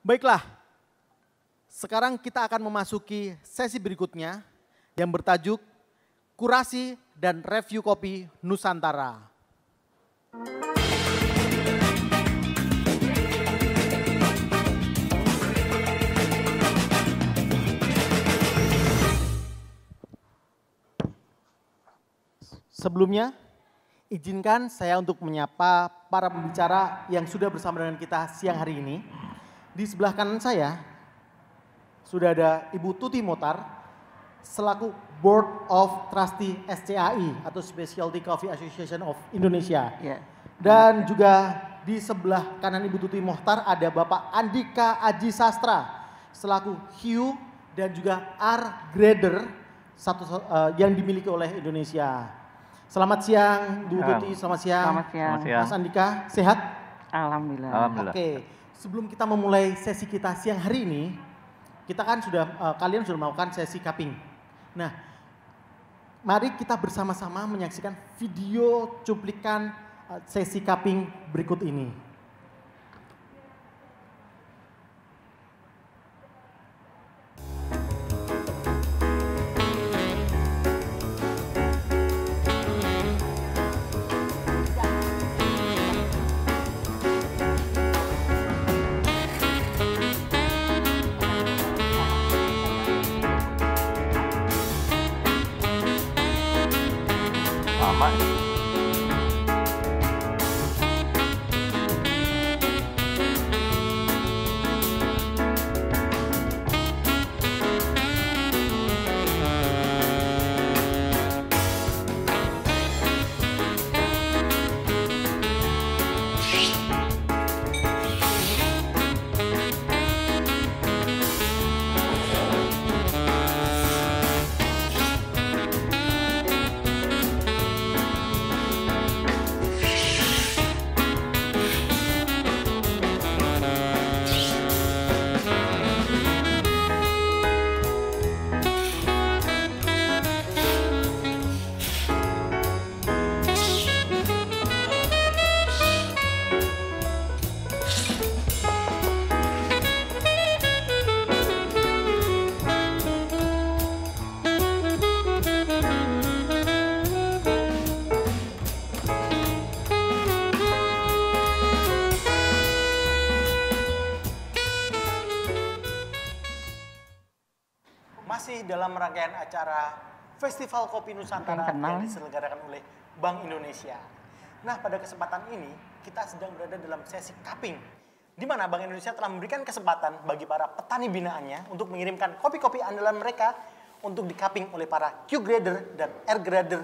Baiklah, sekarang kita akan memasuki sesi berikutnya yang bertajuk Kurasi dan Review Kopi Nusantara. Sebelumnya, izinkan saya untuk menyapa para pembicara yang sudah bersama dengan kita siang hari ini. Di sebelah kanan saya sudah ada Ibu Tuti Mohtar selaku Board of Trustee SCAI atau Specialty Coffee Association of Indonesia. Dan juga di sebelah kanan Ibu Tuti Mohtar ada Bapak Andika Aji Sastra selaku Hiu dan juga R Grader yang dimiliki oleh Indonesia. Selamat siang Bu Tuti, selamat siang. Selamat siang. Mas Andika, sehat? Alhamdulillah. Oke, sebelum kita memulai sesi kita siang hari ini, kita kan kalian sudah melakukan sesi cupping. Nah, mari kita bersama-sama menyaksikan video cuplikan sesi cupping berikut ini. Masih dalam rangkaian acara Festival Kopi Nusantara yang diselenggarakan oleh Bank Indonesia. Nah, pada kesempatan ini kita sedang berada dalam sesi cupping, di mana Bank Indonesia telah memberikan kesempatan bagi para petani binaannya untuk mengirimkan kopi-kopi andalan mereka untuk di-cupping oleh para Q Grader dan R Grader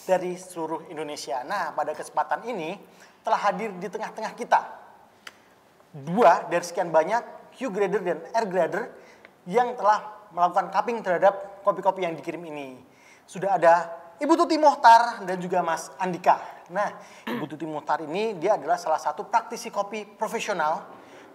dari seluruh Indonesia. Nah, pada kesempatan ini telah hadir di tengah-tengah kita dua dari sekian banyak Q Grader dan R Grader yang telah melakukan cupping terhadap kopi-kopi yang dikirim ini. Sudah ada Ibu Tuti Mohtar dan juga Mas Andika. Nah, Ibu Tuti Mohtar ini dia adalah salah satu praktisi kopi profesional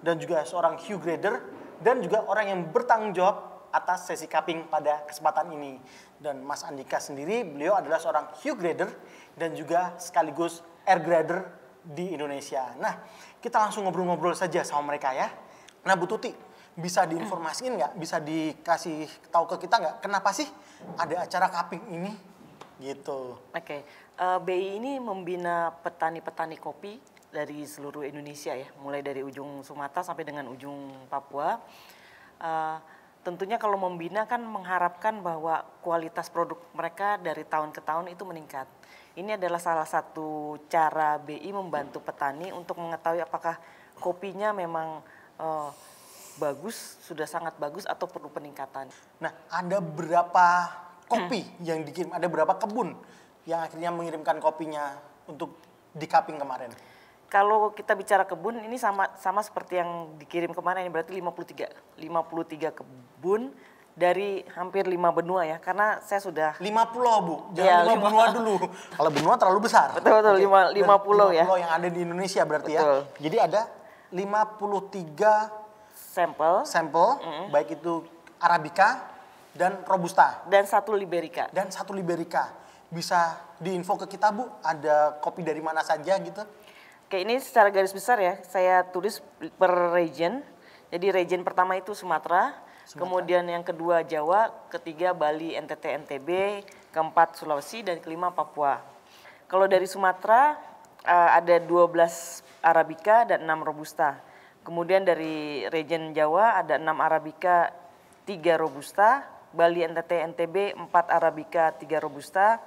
dan juga seorang Q Grader dan juga orang yang bertanggung jawab atas sesi cupping pada kesempatan ini. Dan Mas Andika sendiri, beliau adalah seorang Q Grader dan juga sekaligus R Grader di Indonesia. Nah, kita langsung ngobrol-ngobrol saja sama mereka ya. Nah, Bu Tuti, bisa diinformasiin nggak, bisa dikasih tahu ke kita nggak, kenapa sih ada acara cupping ini gitu? Oke, BI ini membina petani-petani kopi dari seluruh Indonesia ya, mulai dari ujung Sumatera sampai dengan ujung Papua. Tentunya kalau membina kan mengharapkan bahwa kualitas produk mereka dari tahun ke tahun itu meningkat. Ini adalah salah satu cara BI membantu petani untuk mengetahui apakah kopinya memang bagus, sudah sangat bagus atau perlu peningkatan. Nah, ada berapa kopi yang dikirim, ada berapa kebun yang akhirnya mengirimkan kopinya untuk di-cupping kemarin? Kalau kita bicara kebun, ini sama seperti yang dikirim kemarin, berarti 53 kebun dari hampir 5 benua ya, karena saya sudah 5 pulau Bu, jangan ya, 5 benua dulu. Kalau benua terlalu besar. Betul, 5 pulau ya. 5 pulau yang ada di Indonesia berarti betul. Ya. Jadi ada 53 sampel, baik itu Arabica dan Robusta. Dan 1 Liberica. Bisa diinfo ke kita Bu, ada kopi dari mana saja gitu? Oke, ini secara garis besar ya, saya tulis per region. Jadi region pertama itu Sumatera, kemudian yang kedua Jawa, ketiga Bali, NTT, NTB, keempat Sulawesi, dan kelima Papua. Kalau dari Sumatera ada 12 Arabica dan 6 Robusta. Kemudian dari region Jawa ada 6 Arabica, 3 Robusta, Bali, NTT, NTB 4 Arabica, 3 Robusta,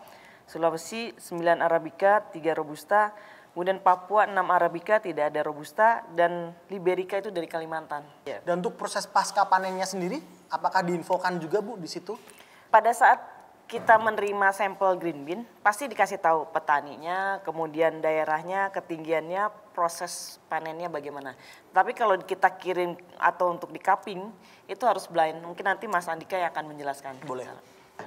Sulawesi 9 Arabica, 3 Robusta, kemudian Papua 6 Arabica, tidak ada Robusta, dan Liberica itu dari Kalimantan. Dan untuk proses pasca panennya sendiri, apakah diinfokan juga Bu di situ? Pada saat kita menerima sampel green bean, pasti dikasih tahu petaninya, kemudian daerahnya, ketinggiannya, proses panennya bagaimana. Tapi kalau kita kirim atau untuk di cupping, itu harus blind. Mungkin nanti Mas Andika yang akan menjelaskan. Boleh.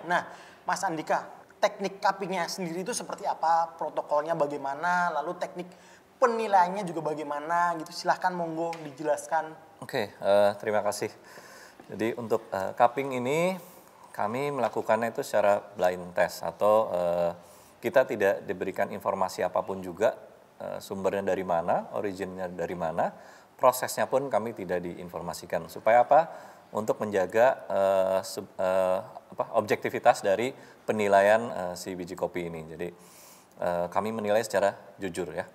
Nah, Mas Andika, teknik cuppingnya sendiri itu seperti apa? Protokolnya bagaimana? Lalu teknik penilaiannya juga bagaimana? Gitu, silahkan monggo dijelaskan. Oke, terima kasih. Jadi untuk cupping ini kami melakukannya itu secara blind test atau kita tidak diberikan informasi apapun juga, sumbernya dari mana, originnya dari mana, prosesnya pun kami tidak diinformasikan. Supaya apa? Untuk menjaga objektivitas dari penilaian si biji kopi ini. Jadi kami menilai secara jujur ya.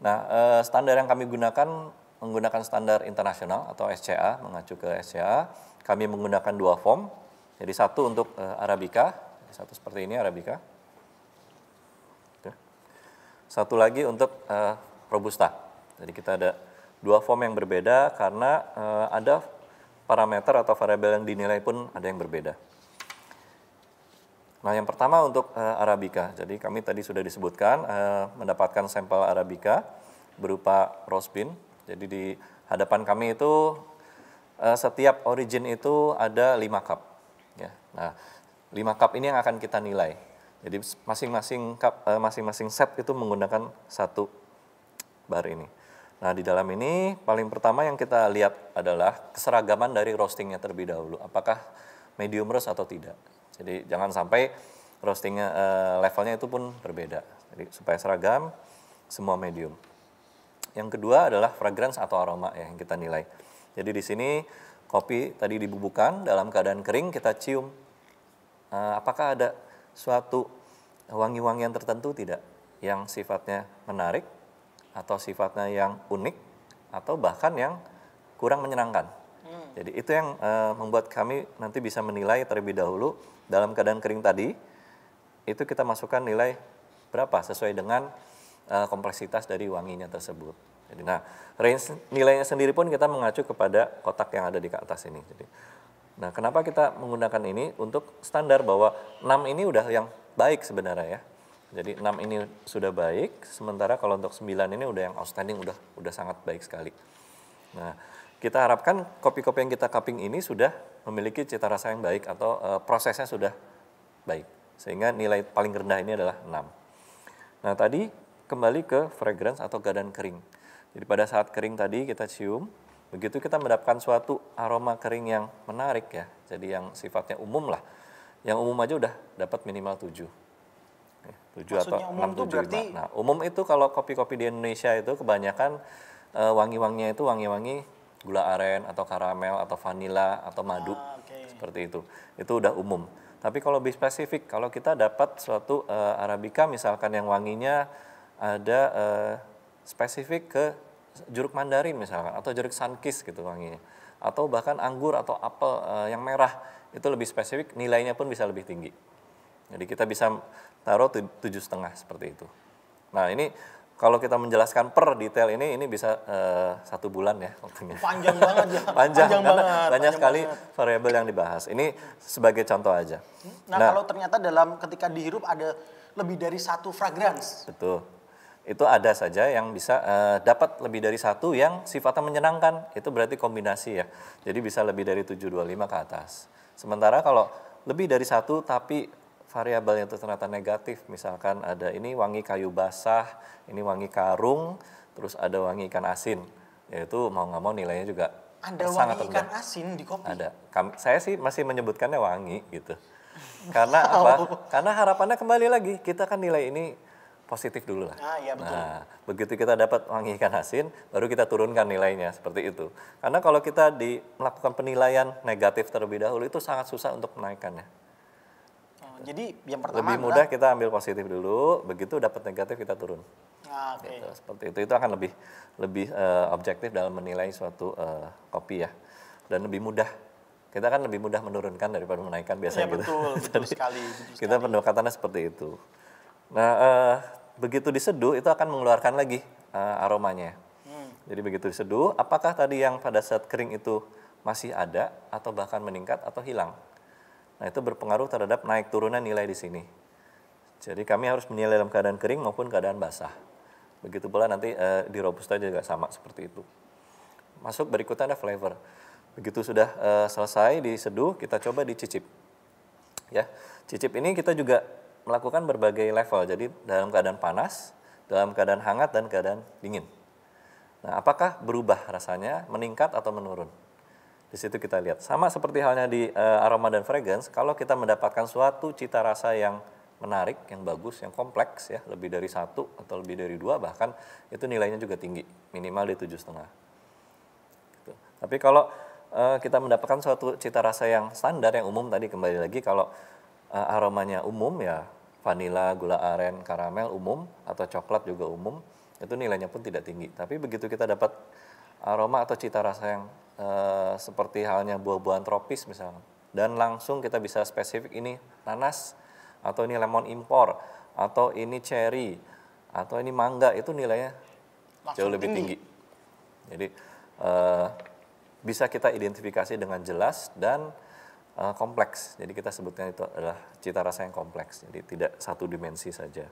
Nah, standar yang kami gunakan menggunakan standar internasional atau SCA, mengacu ke SCA. Kami menggunakan 2 form. Jadi satu untuk Arabica, satu seperti ini Arabica. Satu lagi untuk Robusta. Jadi kita ada 2 form yang berbeda karena ada parameter atau variabel yang dinilai pun ada yang berbeda. Nah, yang pertama untuk Arabica. Jadi kami tadi sudah disebutkan mendapatkan sampel Arabica berupa roast bean. Jadi di hadapan kami itu setiap origin itu ada 5 cup. Ya. Nah, 5 cup ini yang akan kita nilai. Jadi masing-masing cup, masing-masing set itu menggunakan 1 bar ini. Nah, di dalam ini paling pertama yang kita lihat adalah keseragaman dari roastingnya terlebih dahulu. Apakah medium roast atau tidak. Jadi jangan sampai roastingnya levelnya itu pun berbeda. Jadi supaya seragam, semua medium. Yang kedua adalah fragrance atau aroma ya, yang kita nilai. Jadi di sini kopi tadi dibubuhkan dalam keadaan kering, kita cium. Apakah ada suatu wangi-wangian tertentu tidak yang sifatnya menarik atau sifatnya yang unik atau bahkan yang kurang menyenangkan. Jadi itu yang membuat kami nanti bisa menilai terlebih dahulu dalam keadaan kering tadi. Itu kita masukkan nilai berapa sesuai dengan kompleksitas dari wanginya tersebut. Jadi, nah, range nilainya sendiri pun kita mengacu kepada kotak yang ada di atas ini. Jadi, nah, kenapa kita menggunakan ini untuk standar bahwa 6 ini udah yang baik sebenarnya ya. Jadi 6 ini sudah baik, sementara kalau untuk 9 ini udah yang outstanding, udah sangat baik sekali. Nah, kita harapkan kopi-kopi yang kita cupping ini sudah memiliki cita rasa yang baik atau prosesnya sudah baik. Sehingga nilai paling rendah ini adalah 6. Nah, tadi kembali ke fragrance atau keadaan kering. Jadi pada saat kering tadi kita cium, begitu kita mendapatkan suatu aroma kering yang menarik ya. Jadi yang sifatnya umum lah. Yang umum aja udah dapat minimal 7. 7 atau 6, 7, 5. Nah, umum itu kalau kopi-kopi di Indonesia itu kebanyakan wangi-wanginya itu wangi-wangi gula aren atau karamel atau vanila atau madu. Seperti itu. Itu udah umum. Tapi kalau lebih spesifik, kalau kita dapat suatu Arabica misalkan yang wanginya ada spesifik ke jeruk mandarin misalkan atau jeruk sunkist gitu wanginya. Atau bahkan anggur atau apel yang merah itu lebih spesifik, nilainya pun bisa lebih tinggi. Jadi kita bisa taruh 7,5 seperti itu. Nah, ini kalau kita menjelaskan per detail ini bisa 1 bulan ya waktunya. Panjang banget ya. Panjang karena banyak sekali variabel yang dibahas. Ini sebagai contoh aja. Nah, kalau ternyata dalam ketika dihirup ada lebih dari 1 fragrance. Betul. Itu ada saja yang bisa dapat lebih dari 1 yang sifatnya menyenangkan. Itu berarti kombinasi ya. Jadi bisa lebih dari 725 ke atas. Sementara kalau lebih dari 1 tapi variabelnya itu ternyata negatif, misalkan ada ini wangi kayu basah, ini wangi karung, terus ada wangi ikan asin, yaitu mau nggak mau nilainya juga sangat rendah. Ada wangi ikan asin di kopi? Ada. Saya sih masih menyebutkannya wangi gitu. Karena apa? Karena harapannya kembali lagi, kita kan nilai ini positif dulu lah. Iya betul. Nah, begitu kita dapat wangi ikan asin, baru kita turunkan nilainya seperti itu. Karena kalau kita melakukan penilaian negatif terlebih dahulu itu sangat susah untuk menaikkannya. Jadi yang pertama Lebih mudah kita ambil positif dulu, begitu dapat negatif kita turun. Oke. Gitu, seperti itu akan lebih objektif dalam menilai suatu kopi ya, dan lebih mudah. Kita kan lebih mudah menurunkan daripada menaikkan biasanya gitu. Betul sekali. Kita pendekatannya seperti itu. Nah, begitu diseduh itu akan mengeluarkan lagi aromanya. Jadi begitu diseduh, apakah tadi yang pada saat kering itu masih ada atau bahkan meningkat atau hilang? Nah, itu berpengaruh terhadap naik turunnya nilai di sini. Jadi kami harus menilai dalam keadaan kering maupun keadaan basah. Begitu pula nanti di Robusta juga sama seperti itu. Masuk berikutnya ada flavor. Begitu sudah selesai diseduh, kita coba dicicip. Ya, cicip ini kita juga melakukan berbagai level. Jadi dalam keadaan panas, dalam keadaan hangat dan keadaan dingin. Nah, apakah berubah rasanya, meningkat atau menurun? Di situ kita lihat. Sama seperti halnya di aroma dan fragrance, kalau kita mendapatkan suatu cita rasa yang menarik, yang bagus, yang kompleks ya, lebih dari 1 atau lebih dari 2 bahkan itu nilainya juga tinggi, minimal di 7,5. Gitu. Tapi kalau kita mendapatkan suatu cita rasa yang standar, yang umum tadi kembali lagi kalau aromanya umum ya vanila, gula aren, karamel umum atau coklat juga umum, itu nilainya pun tidak tinggi. Tapi begitu kita dapat aroma atau cita rasa yang seperti halnya buah-buahan tropis misalnya, dan langsung kita bisa spesifik ini nanas, atau ini lemon impor, atau ini cherry, atau ini mangga, itu nilainya jauh lebih tinggi. Jadi bisa kita identifikasi dengan jelas dan kompleks. Jadi kita sebutkan itu adalah cita rasa yang kompleks. Jadi tidak satu dimensi saja.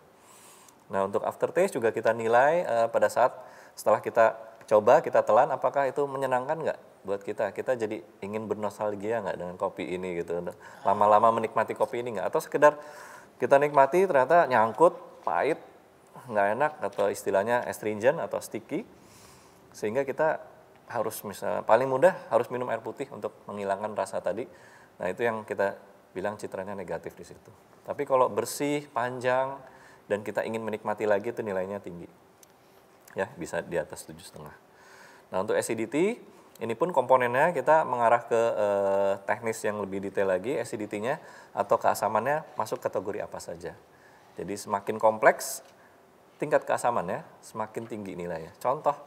Nah, untuk aftertaste juga kita nilai pada saat setelah kita coba, kita telan, apakah itu menyenangkan nggak buat kita? Kita jadi ingin bernostalgia nggak dengan kopi ini gitu? Lama-lama menikmati kopi ini nggak? Atau sekedar kita nikmati ternyata nyangkut, pahit, nggak enak, atau istilahnya astringent atau sticky, sehingga kita harus misalnya paling mudah harus minum air putih untuk menghilangkan rasa tadi. Nah, itu yang kita bilang citranya negatif di situ. Tapi kalau bersih, panjang, dan kita ingin menikmati lagi itu nilainya tinggi. Ya, bisa di atas 7,5. Nah, untuk acidity, ini pun komponennya kita mengarah ke teknis yang lebih detail lagi, acidity-nya atau keasamannya masuk kategori apa saja. Jadi semakin kompleks, tingkat keasamannya semakin tinggi nilainya. Contoh,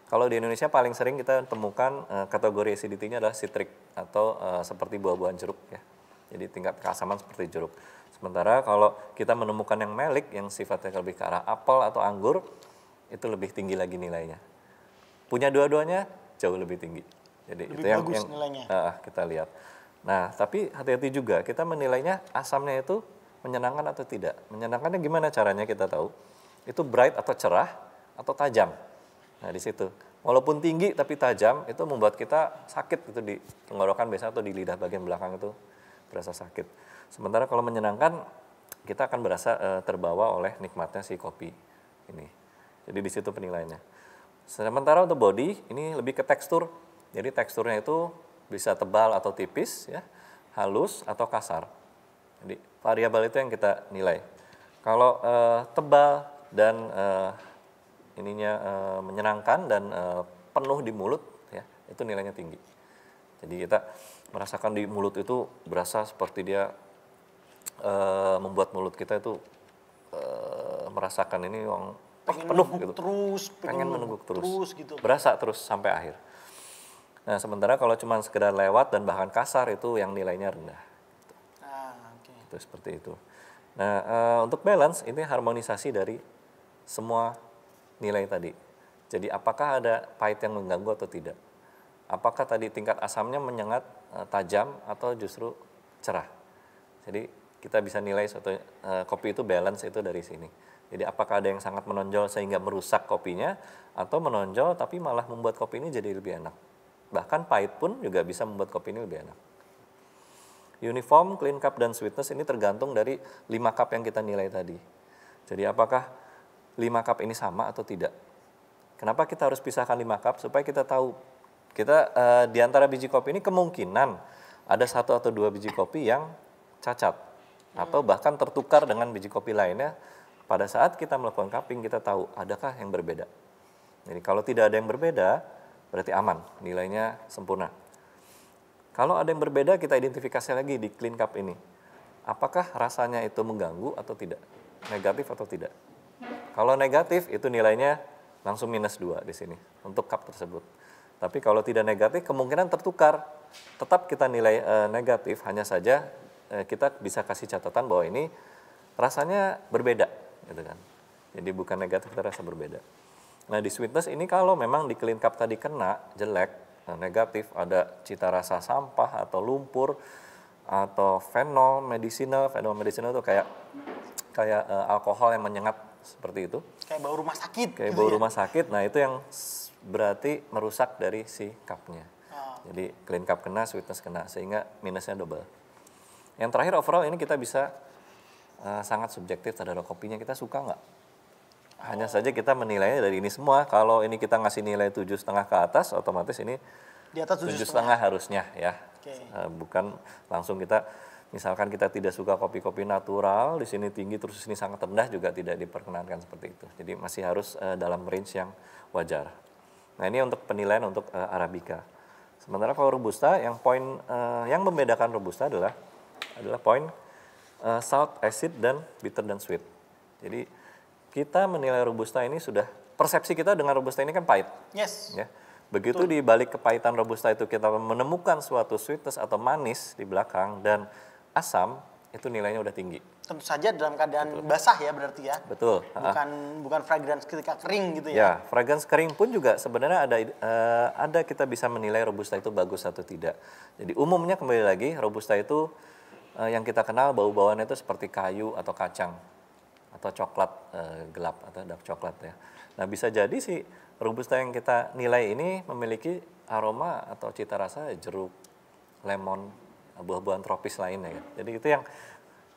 kalau di Indonesia paling sering kita temukan kategori acidity-nya adalah citric atau seperti buah-buahan jeruk ya. Jadi tingkat keasaman seperti jeruk. Sementara kalau kita menemukan yang malic yang sifatnya lebih ke arah apel atau anggur, itu lebih tinggi lagi nilainya. Punya dua-duanya jauh lebih tinggi. Jadi lebih itu yang nilainya. Kita lihat. Nah, tapi hati-hati juga kita menilainya asamnya itu menyenangkan atau tidak. Menyenangkannya gimana caranya kita tahu? Itu bright atau cerah atau tajam. Nah, di situ. Walaupun tinggi tapi tajam, itu membuat kita sakit itu di tenggorokan biasanya atau di lidah bagian belakang itu berasa sakit. Sementara kalau menyenangkan, kita akan berasa terbawa oleh nikmatnya si kopi ini. Jadi di situ penilaiannya. Sementara untuk body, ini lebih ke tekstur. Jadi teksturnya itu bisa tebal atau tipis, ya, halus atau kasar. Jadi variabel itu yang kita nilai. Kalau tebal dan menyenangkan dan penuh di mulut, ya, itu nilainya tinggi. Jadi kita merasakan di mulut itu berasa seperti dia membuat mulut kita itu merasakan ini yang penuh gitu. Pengen menungguk terus gitu. Berasa terus sampai akhir. Nah, sementara kalau cuma sekedar lewat dan bahkan kasar itu yang nilainya rendah. Itu seperti itu. Nah, untuk balance ini harmonisasi dari semua nilai tadi. Jadi apakah ada pahit yang mengganggu atau tidak? Apakah tadi tingkat asamnya menyengat, tajam atau justru cerah? Jadi kita bisa nilai suatu kopi itu balance itu dari sini. Jadi apakah ada yang sangat menonjol sehingga merusak kopinya, atau menonjol tapi malah membuat kopi ini jadi lebih enak. Bahkan pahit pun juga bisa membuat kopi ini lebih enak. Uniform, clean cup, dan sweetness ini tergantung dari 5 cup yang kita nilai tadi. Jadi apakah 5 cup ini sama atau tidak? Kenapa kita harus pisahkan 5 cup? Supaya kita tahu, kita di antara biji kopi ini kemungkinan ada 1 atau 2 biji kopi yang cacat. Atau bahkan tertukar dengan biji kopi lainnya pada saat kita melakukan cupping kita tahu adakah yang berbeda. Jadi kalau tidak ada yang berbeda, berarti aman, nilainya sempurna. Kalau ada yang berbeda, kita identifikasi lagi di clean cup ini. Apakah rasanya itu mengganggu atau tidak? Negatif atau tidak? Kalau negatif, itu nilainya langsung -2 di sini untuk cup tersebut. Tapi kalau tidak negatif, kemungkinan tertukar. Tetap kita nilai negatif, hanya saja kita bisa kasih catatan bahwa ini rasanya berbeda, gitu kan. Jadi bukan negatif, kita rasa berbeda. Nah di sweetness ini kalau memang di clean cup tadi kena jelek, negatif, ada cita rasa sampah atau lumpur atau fenol medicinal itu kayak alkohol yang menyengat seperti itu. Kayak bau rumah sakit. Kayak gitu bau ya? rumah sakit. Nah itu yang berarti merusak dari si cupnya. Jadi clean cup kena, sweetness kena, sehingga minusnya double. Yang terakhir overall ini kita bisa sangat subjektif terhadap kopinya, kita suka nggak? Hanya saja kita menilainya dari ini semua. Kalau ini kita ngasih nilai 7,5 ke atas, otomatis ini Di atas 7,5 harusnya ya. Oke. Bukan langsung kita, misalkan kita tidak suka kopi-kopi natural, di sini tinggi terus di sini sangat rendah, juga tidak diperkenankan seperti itu. Jadi masih harus dalam range yang wajar. Nah ini untuk penilaian untuk Arabica. Sementara kalau Robusta, yang poin yang membedakan Robusta adalah poin salt, acid, dan bitter dan sweet. Jadi kita menilai Robusta ini sudah, persepsi kita dengan Robusta ini kan pahit. Yes. Ya. Begitu di balik kepahitan Robusta itu kita menemukan suatu sweetness atau manis di belakang dan asam, itu nilainya udah tinggi. Tentu saja dalam keadaan basah ya berarti ya. Betul. Bukan fragrance ketika kering gitu ya. Ya, fragrance kering pun juga sebenarnya ada kita bisa menilai Robusta itu bagus atau tidak. Jadi umumnya kembali lagi Robusta itu yang kita kenal bau-bauannya itu seperti kayu atau kacang atau coklat gelap atau dark coklat ya. Nah bisa jadi si Robusta yang kita nilai ini memiliki aroma atau cita rasa jeruk, lemon, buah-buahan tropis lainnya ya. Jadi itu yang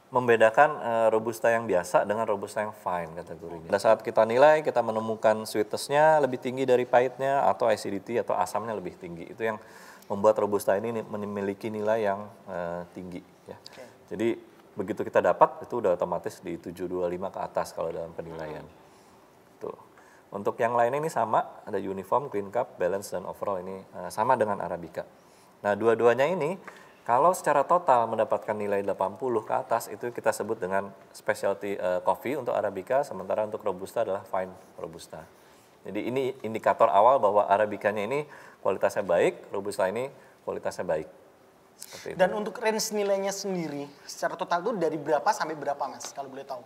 membedakan Robusta yang biasa dengan Robusta yang fine kategorinya. Pada saat kita nilai, kita menemukan sweetness-nya lebih tinggi dari pahitnya atau acidity atau asamnya lebih tinggi. Itu yang membuat Robusta ini memiliki nilai yang tinggi ya. Oke. Jadi begitu kita dapat itu udah otomatis di 725 ke atas kalau dalam penilaian. Tuh. Untuk yang lainnya ini sama, ada uniform, clean cup, balance, dan overall ini sama dengan Arabica. Nah dua-duanya ini kalau secara total mendapatkan nilai 80 ke atas itu kita sebut dengan specialty coffee untuk Arabica, sementara untuk Robusta adalah fine Robusta. Jadi ini indikator awal bahwa Arabicanya ini kualitasnya baik, Robusta ini kualitasnya baik. Seperti itu. Dan untuk range nilainya sendiri secara total itu dari berapa sampai berapa Mas kalau boleh tahu?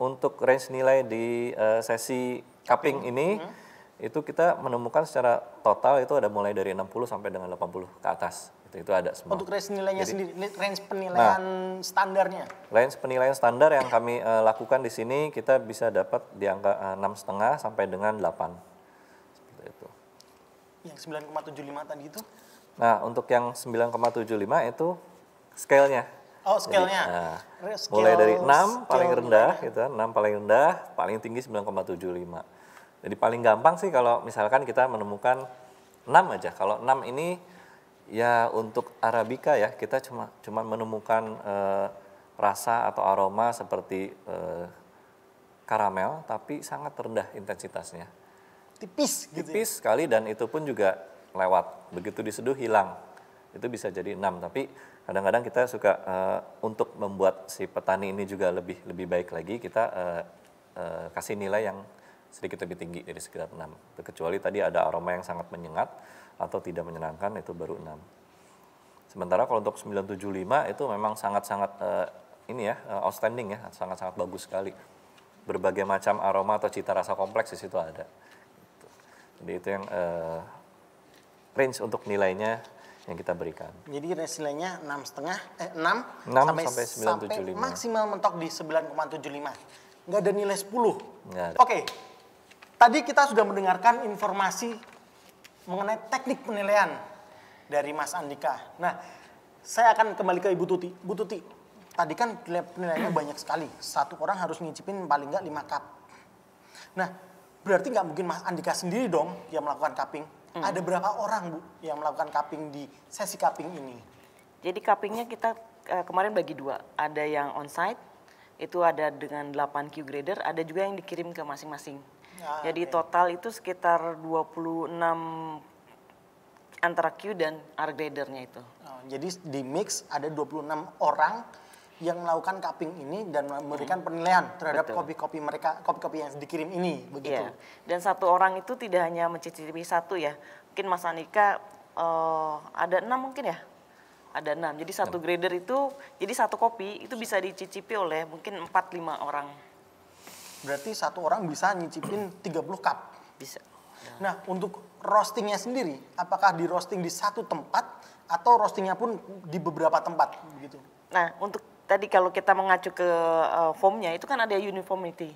Untuk range nilai di sesi cupping ini itu kita menemukan secara total itu ada mulai dari 60 sampai dengan 80 ke atas. Itu ada semua. Untuk range nilainya sendiri, range penilaian standarnya? Range penilaian standar yang kami lakukan di sini kita bisa dapat di angka 6,5 sampai dengan 8. Seperti itu. Yang 9,75 tadi itu? Nah, untuk yang 9,75 itu scale-nya. Oh, scale-nya. Jadi, mulai dari 6 paling rendah gitu, 6 paling rendah, paling tinggi 9,75. Jadi paling gampang sih kalau misalkan kita menemukan 6 aja. Kalau 6 ini ya untuk Arabica ya, kita cuma menemukan rasa atau aroma seperti karamel tapi sangat rendah intensitasnya. Tipis gitu. Tipis sekali dan itu pun juga lewat. Begitu diseduh hilang. Itu bisa jadi 6, tapi kadang-kadang kita suka untuk membuat si petani ini juga lebih baik lagi, kita kasih nilai yang sedikit lebih tinggi dari sekitar 6. Kecuali tadi ada aroma yang sangat menyengat atau tidak menyenangkan, itu baru 6. Sementara kalau untuk 975 itu memang sangat-sangat outstanding ya, sangat-sangat bagus sekali. Berbagai macam aroma atau cita rasa kompleks di situ ada. Gitu. Jadi itu yang range untuk nilainya yang kita berikan. Jadi range nilainya 6 sampai 975. Maksimal mentok di 9,75. Nggak ada nilai 10. Nggak ada. Oke. Tadi kita sudah mendengarkan informasi mengenai teknik penilaian dari Mas Andika. Nah, saya akan kembali ke Ibu Tuti. Bu Tuti, tadi kan penilaiannya banyak sekali. Satu orang harus ngicipin paling nggak 5 cup. Nah, berarti nggak mungkin Mas Andika sendiri dong yang melakukan cupping. Ada berapa orang Bu yang melakukan cupping di sesi cupping ini? Jadi cuppingnya kita kemarin bagi 2. Ada yang onsite, itu ada dengan 8 Q grader, ada juga yang dikirim ke masing-masing. Jadi oke. total itu sekitar 26 antara Q dan R gradernya itu. Jadi di mix ada 26 orang yang melakukan cupping ini dan memberikan penilaian terhadap Betul. kopi-kopi mereka, kopi-kopi yang dikirim ini, begitu. Iya. Dan satu orang itu tidak hanya mencicipi satu ya. Mungkin Mas Andika ada 6 mungkin ya? Ada 6. Jadi satu grader itu, jadi satu kopi itu bisa dicicipi oleh mungkin 4-5 orang. Berarti satu orang bisa nyicipin 30 cup. Bisa. Nah, untuk roastingnya sendiri, apakah di roasting di satu tempat atau roastingnya pun di beberapa tempat, begitu? Nah, untuk tadi kalau kita mengacu ke foamnya itu kan ada uniformity.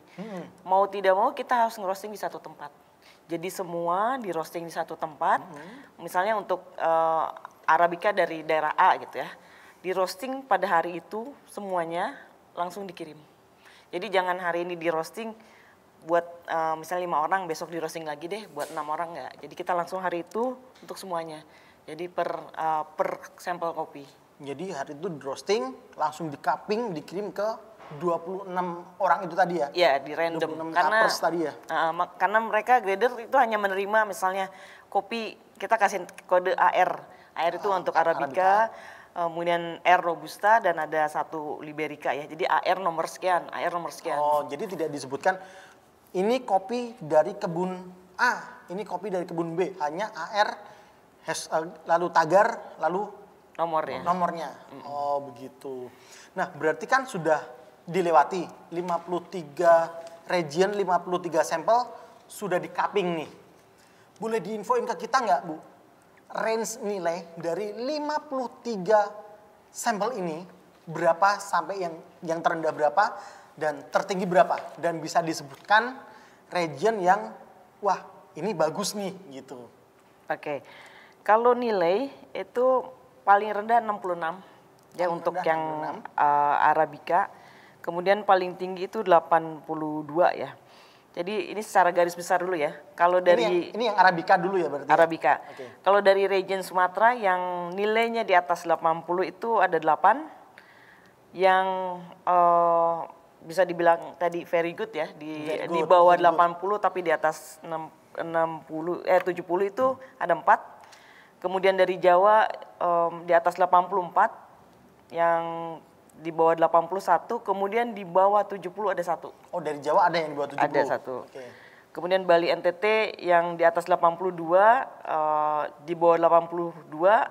Mau tidak mau kita harus ngerosting di satu tempat. Jadi semua di roasting di satu tempat. Misalnya untuk Arabica dari daerah A gitu ya. Di roasting pada hari itu semuanya langsung dikirim. Jadi jangan hari ini di roasting buat misalnya 5 orang, besok di roasting lagi deh buat 6 orang enggak. Jadi kita langsung hari itu untuk semuanya. Jadi per sampel kopi. Jadi hari itu di roasting, langsung di cupping, dikirim ke 26 orang itu tadi ya? Iya, di random. 26 Karena cuppers tadi ya? karena mereka grader itu hanya menerima misalnya kopi, kita kasih kode AR. AR itu untuk Arabica, kemudian R Robusta dan ada satu Liberica ya. Jadi AR nomor sekian, AR nomor sekian. Oh, jadi tidak disebutkan ini kopi dari kebun A, ini kopi dari kebun B, hanya AR, lalu tagar, lalu Nomornya. nomornya. Oh, begitu. Nah, berarti kan sudah dilewati 53 region, 53 sampel sudah di cupping nih. Boleh diinfoin ke kita nggak, Bu? Range nilai dari 53 sampel ini berapa sampai yang terendah berapa dan tertinggi berapa, dan bisa disebutkan region yang wah ini bagus nih gitu. Oke. Kalau nilai itu paling rendah 66 ya untuk rendah yang 66. Arabica. Kemudian paling tinggi itu 82 ya. Jadi ini secara garis besar dulu ya. Kalau dari Ini yang Arabica dulu ya berarti? Arabica. Oke. Kalau dari region Sumatera yang nilainya di atas 80 itu ada 8. Yang bisa dibilang tadi very good ya, Very di good, bawah very good. 80 tapi di atas 70 itu ada 4. Kemudian dari Jawa di atas 84, yang di bawah 81, kemudian di bawah 70 ada 1. Oh, dari Jawa ada yang di bawah 70? Ada 1. Oke. Kemudian Bali NTT yang di atas 82, di bawah 82.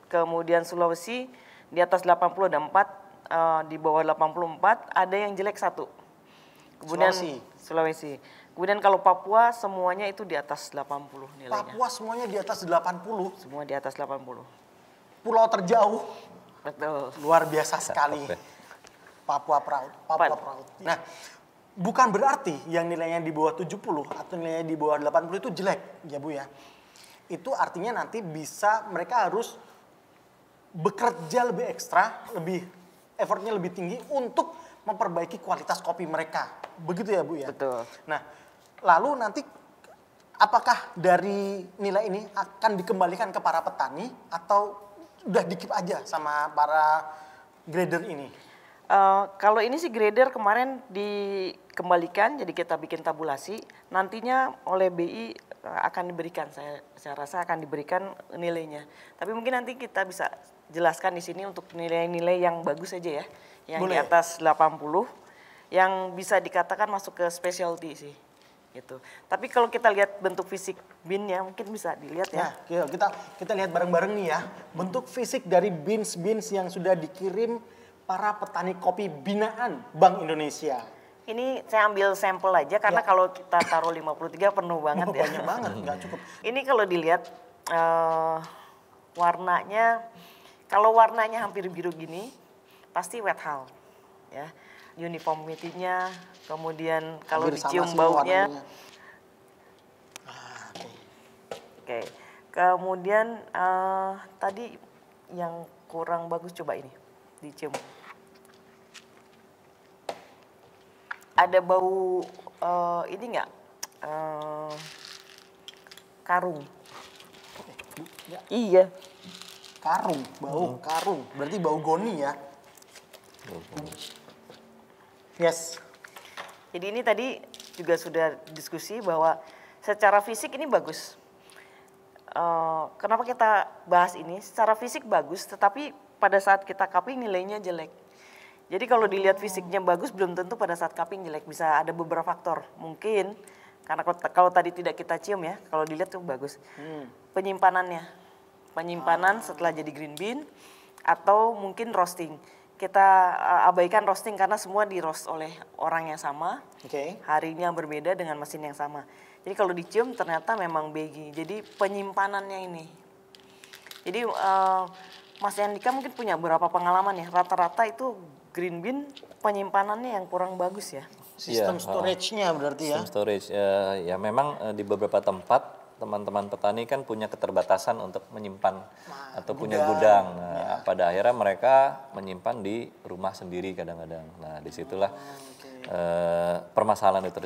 Kemudian Sulawesi di atas 80 ada 4, di bawah 84 ada yang jelek 1. Kemudian Sulawesi. Kemudian kalau Papua semuanya itu di atas 80 nilainya. Papua semuanya di atas 80? Semua di atas 80. Pulau terjauh? Betul. Luar biasa sekali. Papua Proud. Papua Proud. Nah, bukan berarti yang nilainya di bawah 70 atau nilainya di bawah 80 itu jelek, ya Bu ya. Itu artinya nanti bisa mereka harus bekerja lebih ekstra, effortnya lebih tinggi untuk memperbaiki kualitas kopi mereka. Begitu ya Bu ya? Betul. Nah, lalu nanti apakah dari nilai ini akan dikembalikan ke para petani atau udah dikip aja sama para grader ini? Kalau ini sih grader kemarin dikembalikan, jadi kita bikin tabulasi. Nantinya oleh BI akan diberikan, saya rasa akan diberikan nilainya. Tapi mungkin nanti kita bisa jelaskan di sini untuk nilai-nilai yang bagus aja ya, yang Boleh. di atas 80, yang bisa dikatakan masuk ke specialty sih. Gitu. Tapi kalau kita lihat bentuk fisik binnya mungkin bisa dilihat ya. Nah, kita lihat bareng-bareng nih ya, bentuk fisik dari beans yang sudah dikirim para petani kopi binaan Bank Indonesia. Ini saya ambil sampel aja karena kalau kita taruh 53 penuh banget ya. Banyak banget, nggak cukup. Ini kalau dilihat warnanya, kalau warnanya hampir biru gini, pasti wet hull, ya. Uniformity-nya, kemudian kalau Hampir sama dicium sih baunya. warnanya. Oke. Kemudian tadi yang kurang bagus coba ini dicium. Ada bau ini nggak? Karung. Ya. Iya. Karung, bau karung. Berarti bau goni ya. Yes. Jadi ini tadi juga sudah diskusi bahwa secara fisik ini bagus. Kenapa kita bahas ini? Secara fisik bagus, tetapi pada saat kita cupping nilainya jelek. Jadi kalau dilihat fisiknya bagus, belum tentu pada saat cupping jelek. Bisa ada beberapa faktor. Mungkin karena kalau tadi tidak kita cium ya, kalau dilihat tuh bagus. Penyimpanan setelah jadi green bean, atau mungkin roasting. Kita abaikan roasting karena semua di roast oleh orang yang sama. Harinya berbeda dengan mesin yang sama. Jadi kalau dicium ternyata memang baggy. Jadi penyimpanannya ini. Jadi Mas Yandika mungkin punya beberapa pengalaman ya. Rata-rata itu green bean penyimpanannya yang kurang bagus ya. Sistem storage-nya berarti ya. Sistem storage ya memang di beberapa tempat teman-teman petani kan punya keterbatasan untuk menyimpan atau punya gudang. Nah, pada akhirnya mereka menyimpan di rumah sendiri kadang-kadang. Nah, disitulah permasalahan itu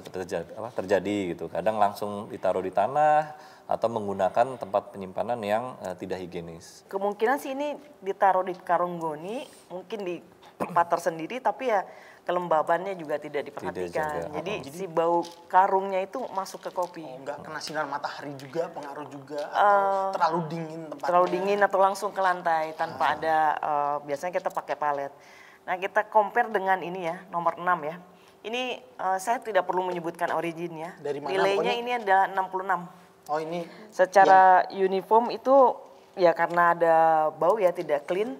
terjadi gitu. Kadang langsung ditaruh di tanah atau menggunakan tempat penyimpanan yang tidak higienis. Kemungkinan sih ini ditaruh di karung goni, mungkin di tempat tersendiri, tapi ya kelembabannya juga tidak diperhatikan. Jadi si bau karungnya itu masuk ke kopi. Enggak kena sinar matahari juga, pengaruh juga, atau terlalu dingin tempatnya. Terlalu dingin atau langsung ke lantai tanpa ada, biasanya kita pakai palet. Nah kita compare dengan ini ya, nomor 6 ya. Ini saya tidak perlu menyebutkan originnya. Dari mana nilainya pokoknya? ini ada 66. Oh ini secara uniform itu ya karena ada bau ya tidak clean.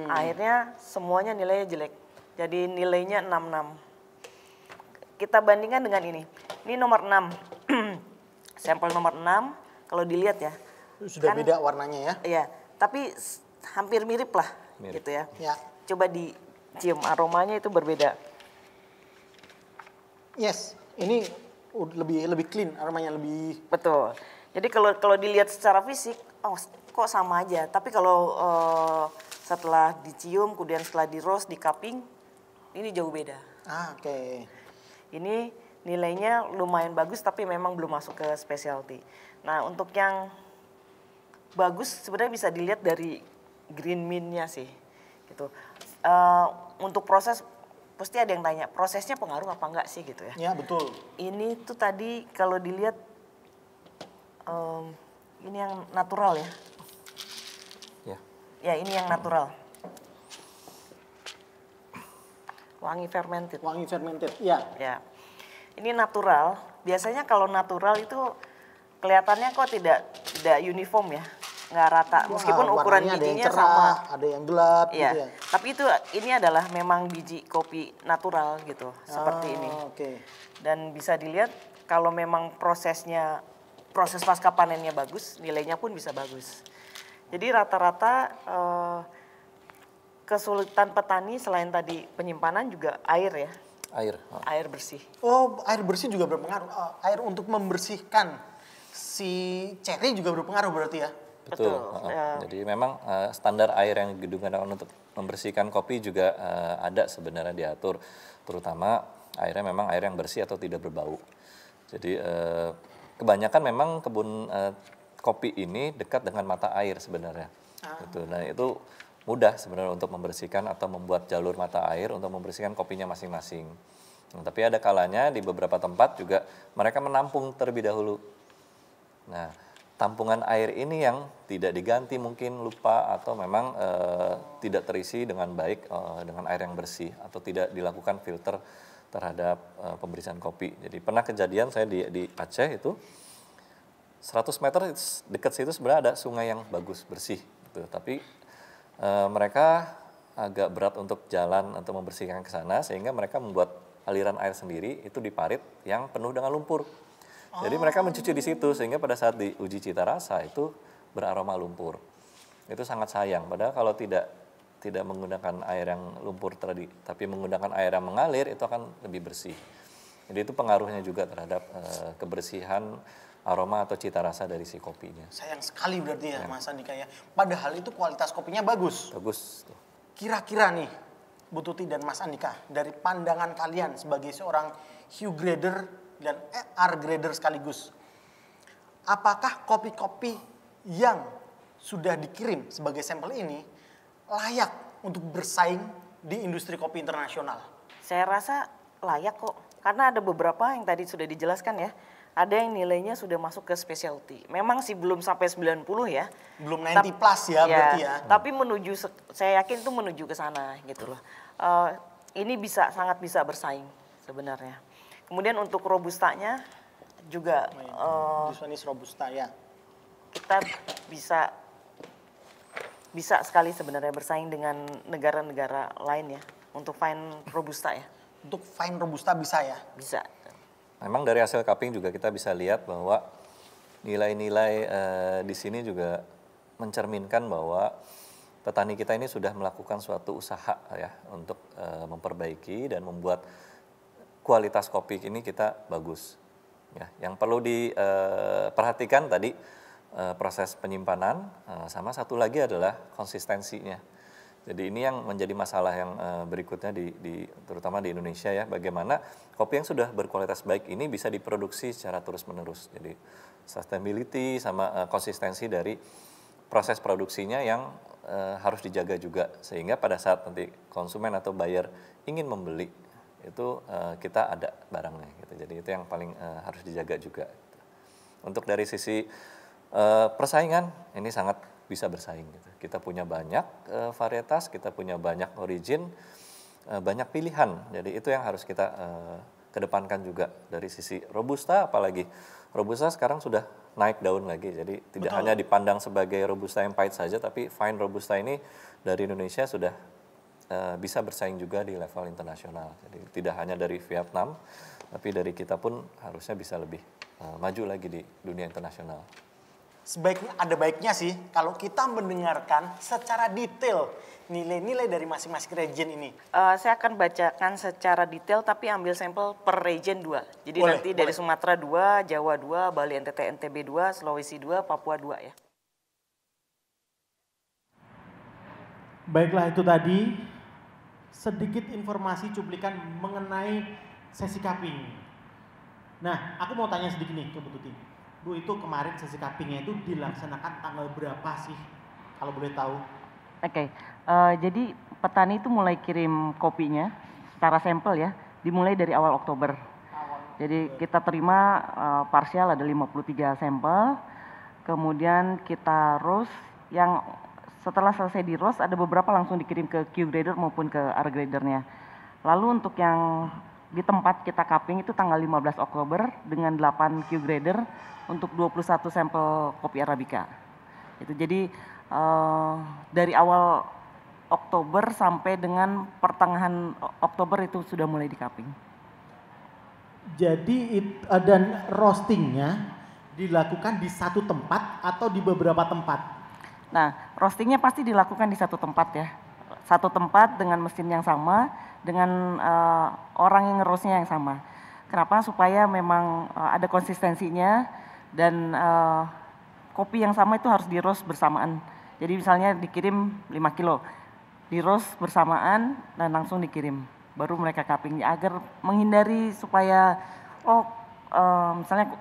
Akhirnya semuanya nilainya jelek. Jadi nilainya 66. Kita bandingkan dengan ini. Ini nomor 6. Sampel nomor 6 kalau dilihat ya. Sudah kan, beda warnanya ya. Iya, tapi hampir mirip lah gitu ya. Coba dicium, aromanya itu berbeda. Yes, ini lebih clean, aromanya lebih. Betul. Jadi kalau dilihat secara fisik, kok sama aja. Tapi kalau setelah dicium, kemudian setelah di roast, di cupping, ini jauh beda. Oke. Ini nilainya lumayan bagus, tapi memang belum masuk ke specialty. Nah, untuk yang bagus sebenarnya bisa dilihat dari green bean-nya sih, gitu. Untuk proses pasti ada yang tanya, prosesnya pengaruh apa enggak sih gitu ya? Ya betul. Ini tuh tadi kalau dilihat ini yang natural ya. Ya ini yang natural. Wangi fermented. Wangi fermented, ya. Ya. Ini natural. Biasanya kalau natural itu kelihatannya kok tidak uniform ya, nggak rata. Meskipun ukuran bijinya sama. Ada yang gelap ya. gitu ya. Tapi ini adalah memang biji kopi natural gitu, seperti ini. Dan bisa dilihat kalau memang proses pasca panennya bagus, nilainya pun bisa bagus. Jadi rata-rata kesulitan petani selain tadi penyimpanan juga air ya. Air bersih. Oh, air bersih juga berpengaruh. Air untuk membersihkan si ceri juga berpengaruh berarti ya. Betul. Jadi memang standar air yang digunakan untuk membersihkan kopi juga ada sebenarnya diatur. Terutama airnya memang air yang bersih atau tidak berbau. Jadi kebanyakan memang kebun kopi ini dekat dengan mata air sebenarnya. Gitu. Nah itu mudah sebenarnya untuk membersihkan atau membuat jalur mata air untuk membersihkan kopinya masing-masing. Nah, tapi ada kalanya di beberapa tempat juga mereka menampung terlebih dahulu. Nah, tampungan air ini yang tidak diganti mungkin lupa atau memang tidak terisi dengan baik dengan air yang bersih atau tidak dilakukan filter terhadap pembersihan kopi. Jadi pernah kejadian saya di Aceh itu 100 meter dekat situ sebenarnya ada sungai yang bagus bersih gitu. Tapi mereka agak berat untuk jalan untuk membersihkan ke sana sehingga mereka membuat aliran air sendiri itu di parit yang penuh dengan lumpur. Jadi mereka mencuci di situ sehingga pada saat diuji cita rasa itu beraroma lumpur. Itu sangat sayang. Padahal kalau tidak menggunakan air yang lumpur tadi, tapi menggunakan air yang mengalir itu akan lebih bersih. Jadi itu pengaruhnya juga terhadap kebersihan aroma atau cita rasa dari si kopinya. Sayang sekali berarti ya Mas Andika ya. Padahal itu kualitas kopinya bagus. Bagus. Kira-kira nih Bu Tuti dan Mas Andika, dari pandangan kalian sebagai seorang hue grader dan R grader sekaligus, apakah kopi-kopi yang sudah dikirim sebagai sampel ini layak untuk bersaing di industri kopi internasional? Saya rasa layak kok. Karena ada beberapa yang tadi sudah dijelaskan ya. Ada yang nilainya sudah masuk ke specialty. Memang sih belum sampai 90 ya. Belum 90 plus ya berarti ya. Tapi saya yakin itu menuju ke sana gitu loh. Ini sangat bisa bersaing sebenarnya. Kemudian untuk robustanya juga Duswanis robusta ya. kita bisa sekali sebenarnya bersaing dengan negara-negara lain ya untuk fine robusta ya. Untuk fine robusta bisa ya? Bisa. Memang dari hasil cupping juga kita bisa lihat bahwa nilai-nilai di sini juga mencerminkan bahwa petani kita ini sudah melakukan suatu usaha ya untuk memperbaiki dan membuat kualitas kopi ini kita bagus. Ya, yang perlu diperhatikan tadi proses penyimpanan, sama satu lagi adalah konsistensinya. Jadi ini yang menjadi masalah yang berikutnya terutama di Indonesia ya, bagaimana kopi yang sudah berkualitas baik ini bisa diproduksi secara terus-menerus. Jadi sustainability sama konsistensi dari proses produksinya yang harus dijaga juga, sehingga pada saat nanti konsumen atau buyer ingin membeli itu kita ada barangnya gitu. Jadi itu yang paling harus dijaga juga. Untuk dari sisi persaingan ini sangat bisa bersaing gitu. Kita punya banyak varietas, kita punya banyak origin, banyak pilihan. Jadi itu yang harus kita kedepankan juga dari sisi robusta, apalagi robusta sekarang sudah naik daun lagi. Jadi tidak hanya dipandang sebagai robusta yang pahit saja, tapi fine robusta ini dari Indonesia sudah bisa bersaing juga di level internasional. Jadi tidak hanya dari Vietnam, tapi dari kita pun harusnya bisa lebih maju lagi di dunia internasional. Sebaiknya ada baiknya sih kalau kita mendengarkan secara detail nilai-nilai dari masing-masing region ini. Saya akan bacakan secara detail tapi ambil sampel per region 2. Jadi nanti dari Sumatera 2, Jawa 2, Bali NTT NTB 2, Sulawesi 2, Papua 2 ya. Baiklah, itu tadi sedikit informasi cuplikan mengenai sesi cupping. Nah, aku mau tanya sedikit nih ke Bu Tuti. Bu, itu kemarin sesi cuppingnya itu dilaksanakan tanggal berapa sih, kalau boleh tahu? Oke, jadi petani itu mulai kirim kopinya secara sampel ya, dimulai dari awal Oktober. Jadi kita terima parsial ada 53 sampel, kemudian kita roast, yang setelah selesai di roast ada beberapa langsung dikirim ke Q grader maupun ke R gradernya. Lalu untuk yang di tempat kita cupping itu tanggal 15 Oktober dengan 8 Q grader untuk 21 sampel kopi Arabica. Itu jadi dari awal Oktober sampai dengan pertengahan Oktober itu sudah mulai di cupping. Jadi dan roastingnya dilakukan di satu tempat atau di beberapa tempat? Nah, roastingnya pasti dilakukan di satu tempat ya. Satu tempat dengan mesin yang sama, dengan orang yang ngerosnya yang sama. Kenapa? Supaya memang ada konsistensinya dan kopi yang sama itu harus di roast bersamaan. Jadi misalnya dikirim 5 kilo, di roast bersamaan dan langsung dikirim. Baru mereka cupping agar menghindari supaya misalnya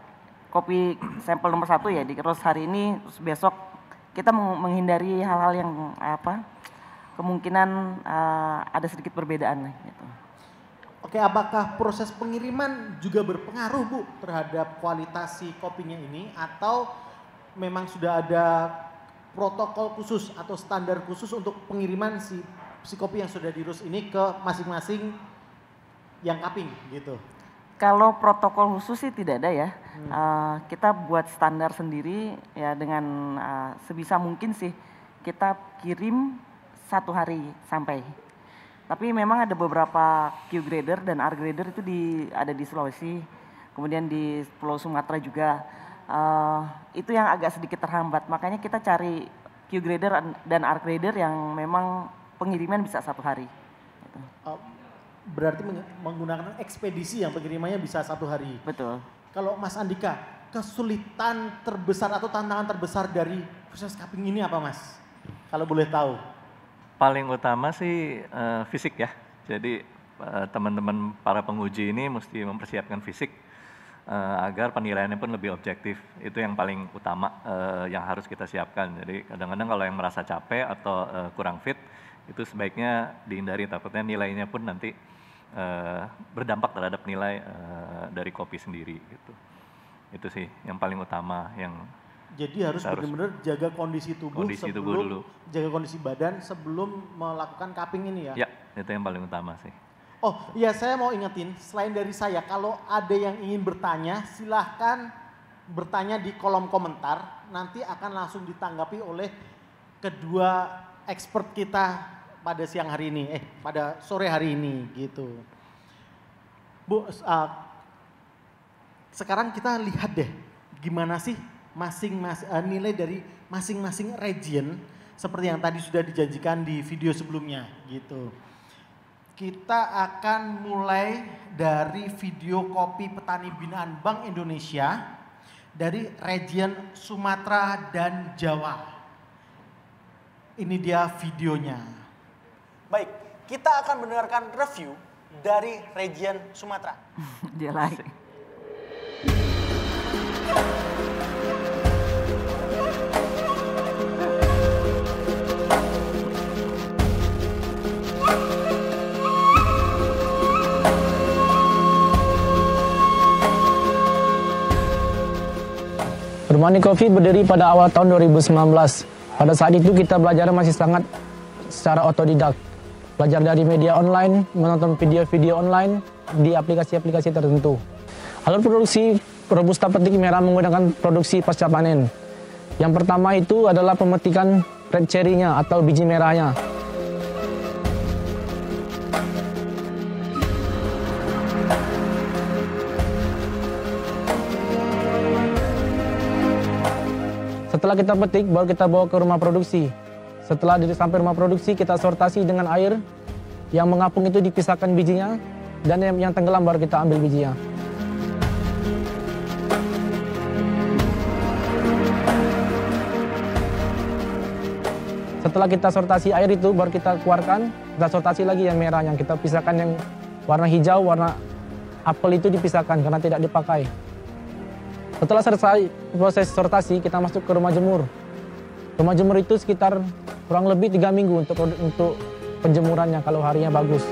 kopi sampel nomor 1 ya di roast hari ini, terus besok kita menghindari hal-hal yang kemungkinan ada sedikit perbedaan gitu. Oke, apakah proses pengiriman juga berpengaruh Bu terhadap kualitas si kopinya ini, atau memang sudah ada protokol khusus atau standar khusus untuk pengiriman si kopi yang sudah di-roast ini ke masing-masing yang cupping gitu? Kalau protokol khusus sih tidak ada ya. Kita buat standar sendiri ya dengan sebisa mungkin sih kita kirim 1 hari sampai. Tapi memang ada beberapa Q grader dan R grader itu ada di Sulawesi, kemudian di Pulau Sumatera juga. Itu yang agak sedikit terhambat. Makanya kita cari Q grader dan R grader yang memang pengiriman bisa 1 hari. Gitu. Berarti menggunakan ekspedisi yang pengirimannya bisa 1 hari. Betul. Kalau Mas Andika, kesulitan terbesar atau tantangan terbesar dari proses cupping ini apa Mas? Kalau boleh tahu. Paling utama sih fisik ya. Jadi teman-teman para penguji ini mesti mempersiapkan fisik agar penilaiannya pun lebih objektif. Itu yang paling utama yang harus kita siapkan. Jadi kadang-kadang kalau yang merasa capek atau kurang fit, itu sebaiknya dihindari, takutnya nilainya pun nanti berdampak terhadap nilai dari kopi sendiri gitu. Itu sih yang paling utama yang jadi harus benar-benar jaga kondisi tubuh sebelum jaga kondisi badan sebelum melakukan cupping ini ya. Ya, itu yang paling utama sih. Oh iya, saya mau ingetin, selain dari saya, kalau ada yang ingin bertanya, silahkan bertanya di kolom komentar. Nanti akan langsung ditanggapi oleh kedua expert kita pada siang hari ini, pada sore hari ini gitu. Bu, sekarang kita lihat deh, gimana sih nilai dari masing-masing region seperti yang tadi sudah dijanjikan di video sebelumnya gitu. Kita akan mulai dari video kopi petani binaan Bank Indonesia dari region Sumatera dan Jawa. Ini dia videonya. Baik, kita akan mendengarkan review dari region Sumatera. Dia like. Bermani Coffee berdiri pada awal tahun 2019. Pada saat itu kita belajar masih sangat secara otodidak. Belajar dari media online, menonton video-video online di aplikasi-aplikasi tertentu. Alur produksi Robusta petik merah menggunakan produksi pasca panen. Yang pertama itu adalah pemetikan red cherry-nya atau biji merahnya. Setelah kita petik, baru kita bawa ke rumah produksi. Setelah sampai rumah produksi, kita sortasi dengan air. Yang mengapung itu dipisahkan bijinya, dan yang tenggelam baru kita ambil bijinya. Setelah kita sortasi air itu, baru kita keluarkan, kita sortasi lagi yang merah, yang kita pisahkan yang warna hijau, warna apel itu dipisahkan karena tidak dipakai. Setelah selesai proses sortasi, kita masuk ke rumah jemur. Rumah jemur itu sekitar kurang lebih 3 minggu untuk penjemurannya kalau harinya bagus.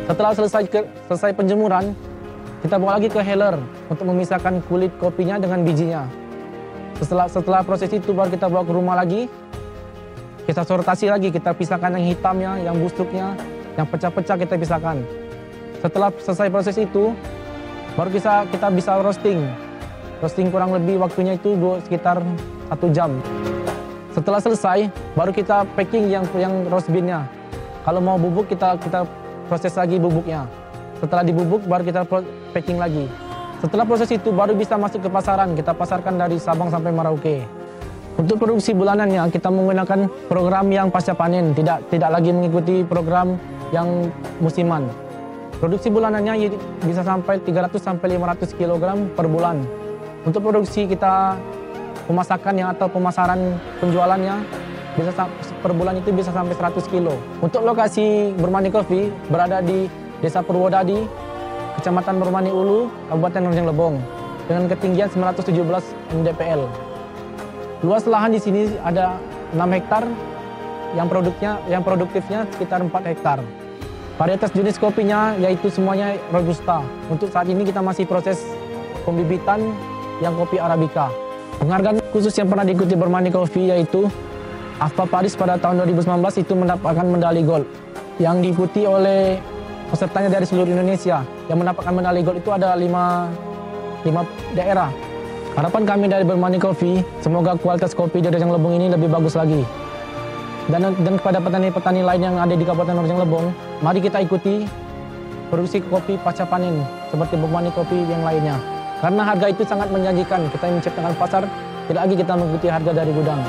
Setelah selesai penjemuran, kita bawa lagi ke healer untuk memisahkan kulit kopinya dengan bijinya. Setelah proses itu baru kita bawa ke rumah lagi. Kita sortasi lagi, kita pisahkan yang hitamnya, yang busuknya, yang pecah-pecah kita pisahkan. Setelah selesai proses itu, baru kita bisa roasting. Roasting kurang lebih waktunya itu sekitar 1 jam. Setelah selesai, baru kita packing yang roast bean-nya. Kalau mau bubuk, kita proses lagi bubuknya. Setelah dibubuk, baru kita packing lagi. Setelah proses itu, baru bisa masuk ke pasaran. Kita pasarkan dari Sabang sampai Merauke. Untuk produksi bulanannya, kita menggunakan program yang pasca panen, tidak lagi mengikuti program yang musiman. Produksi bulanannya bisa sampai 300 sampai 500 kg per bulan. Untuk produksi kita pemasakannya atau pemasaran penjualannya bisa per bulan itu bisa sampai 100 kilo. Untuk lokasi Bermani Coffee berada di Desa Purwodadi, Kecamatan Bermani Ulu, Kabupaten Rejang Lebong, dengan ketinggian 917 mdpl. Luas lahan di sini ada 6 hektar, yang produktifnya sekitar 4 hektar. Varietas jenis kopinya yaitu semuanya Robusta. Untuk saat ini kita masih proses pembibitan yang kopi Arabica. Penghargaan khusus yang pernah diikuti Bermani Coffee yaitu AFPA Paris pada tahun 2019 itu mendapatkan medali gold. Yang diikuti oleh pesertanya dari seluruh Indonesia. Yang mendapatkan medali gold itu ada 5 daerah. Harapan kami dari Bermani Coffee, semoga kualitas kopi di Rejang Lebong ini lebih bagus lagi. Dan kepada petani-petani lain yang ada di Kabupaten Rejang Lebong, mari kita ikuti produksi kopi pasca panen seperti Bermani Coffee yang lainnya. Karena harga itu sangat menjanjikan, kita menciptakan pasar, tidak lagi kita mengikuti harga dari gudang.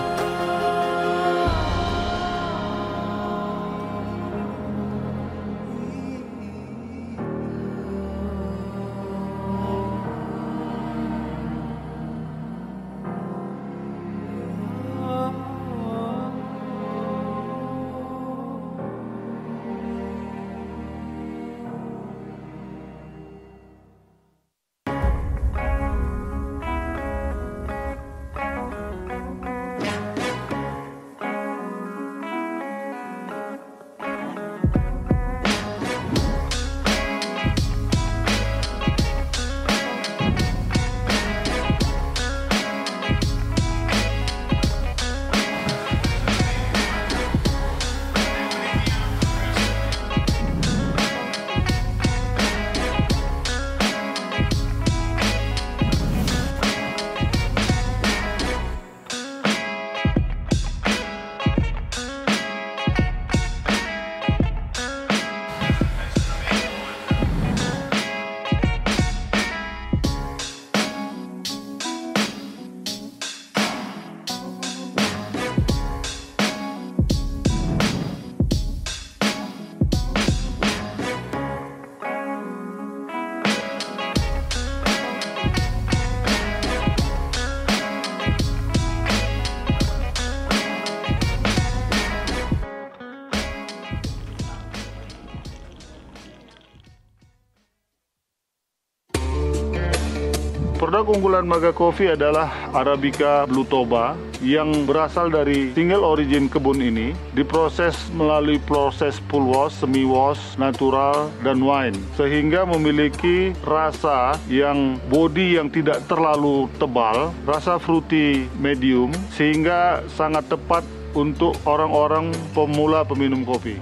keunggulan Maga Coffee adalah Arabica Blue Toba yang berasal dari single origin kebun ini, diproses melalui proses full wash, semi wash, natural, dan wine, sehingga memiliki rasa yang body yang tidak terlalu tebal, rasa fruity medium, sehingga sangat tepat untuk orang-orang pemula peminum kopi.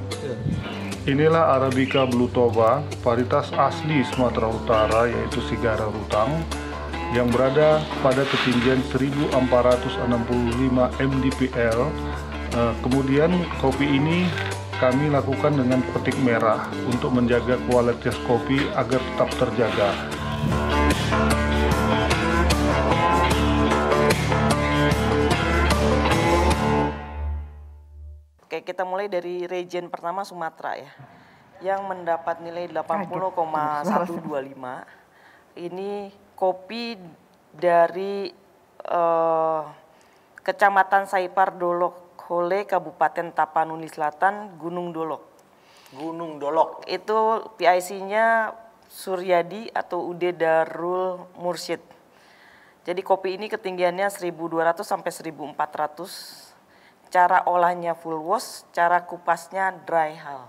Inilah Arabica Blue Toba, varietas asli Sumatera Utara, yaitu Sigara Rutang, yang berada pada ketinggian 1465 mdpl. Kemudian kopi ini kami lakukan dengan petik merah untuk menjaga kualitas kopi agar tetap terjaga. Oke, kita mulai dari region pertama Sumatera ya, yang mendapat nilai 80,125. Ini kopi dari Kecamatan Saipar Dolok Hole, Kabupaten Tapanuli Selatan, Gunung Dolok. Gunung Dolok. Itu PIC-nya Suryadi atau Ude Darul Mursyid. Jadi kopi ini ketinggiannya 1.200 sampai 1.400. Cara olahnya full wash, cara kupasnya dry hull.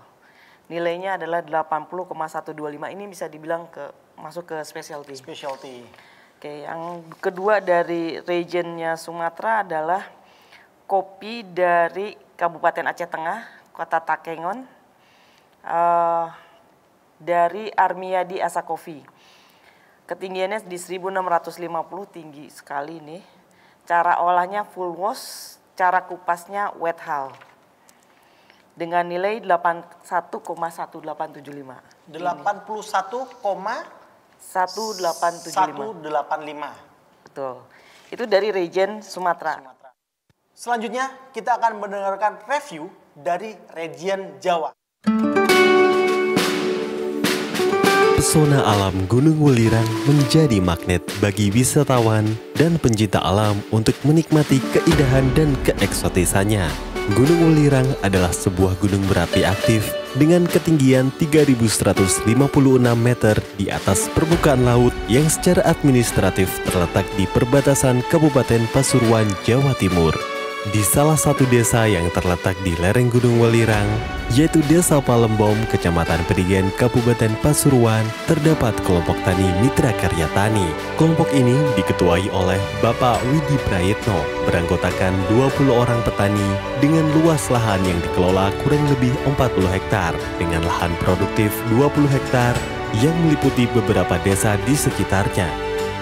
Nilainya adalah 80,125. Ini bisa dibilang masuk ke specialty. Specialty. Oke, yang kedua dari regionnya Sumatera adalah kopi dari Kabupaten Aceh Tengah, Kota Takengon, dari Armiadi Asa Coffee. Ketinggiannya di 1.650, tinggi sekali nih. Cara olahnya full wash, cara kupasnya wet hull. Dengan nilai 81,1875. 81,1875. Betul. Itu dari region Sumatera. Selanjutnya kita akan mendengarkan review dari region Jawa. Pesona alam Gunung Welirang menjadi magnet bagi wisatawan dan pencinta alam untuk menikmati keindahan dan keeksotisannya. Gunung Welirang adalah sebuah gunung berapi aktif dengan ketinggian 3.156 meter di atas permukaan laut yang secara administratif terletak di perbatasan Kabupaten Pasuruan, Jawa Timur. Di salah satu desa yang terletak di lereng Gunung Welirang, yaitu Desa Palembom, Kecamatan Perigen, Kabupaten Pasuruan, terdapat kelompok tani Mitra Karya Tani. Kelompok ini diketuai oleh Bapak Widi Prayitno, beranggotakan 20 orang petani dengan luas lahan yang dikelola kurang lebih 40 hektar, dengan lahan produktif 20 hektar yang meliputi beberapa desa di sekitarnya.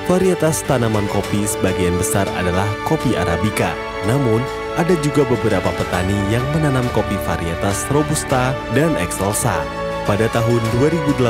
Varietas tanaman kopi sebagian besar adalah kopi Arabica. Namun, ada juga beberapa petani yang menanam kopi varietas Robusta dan Excelsa. Pada tahun 2018,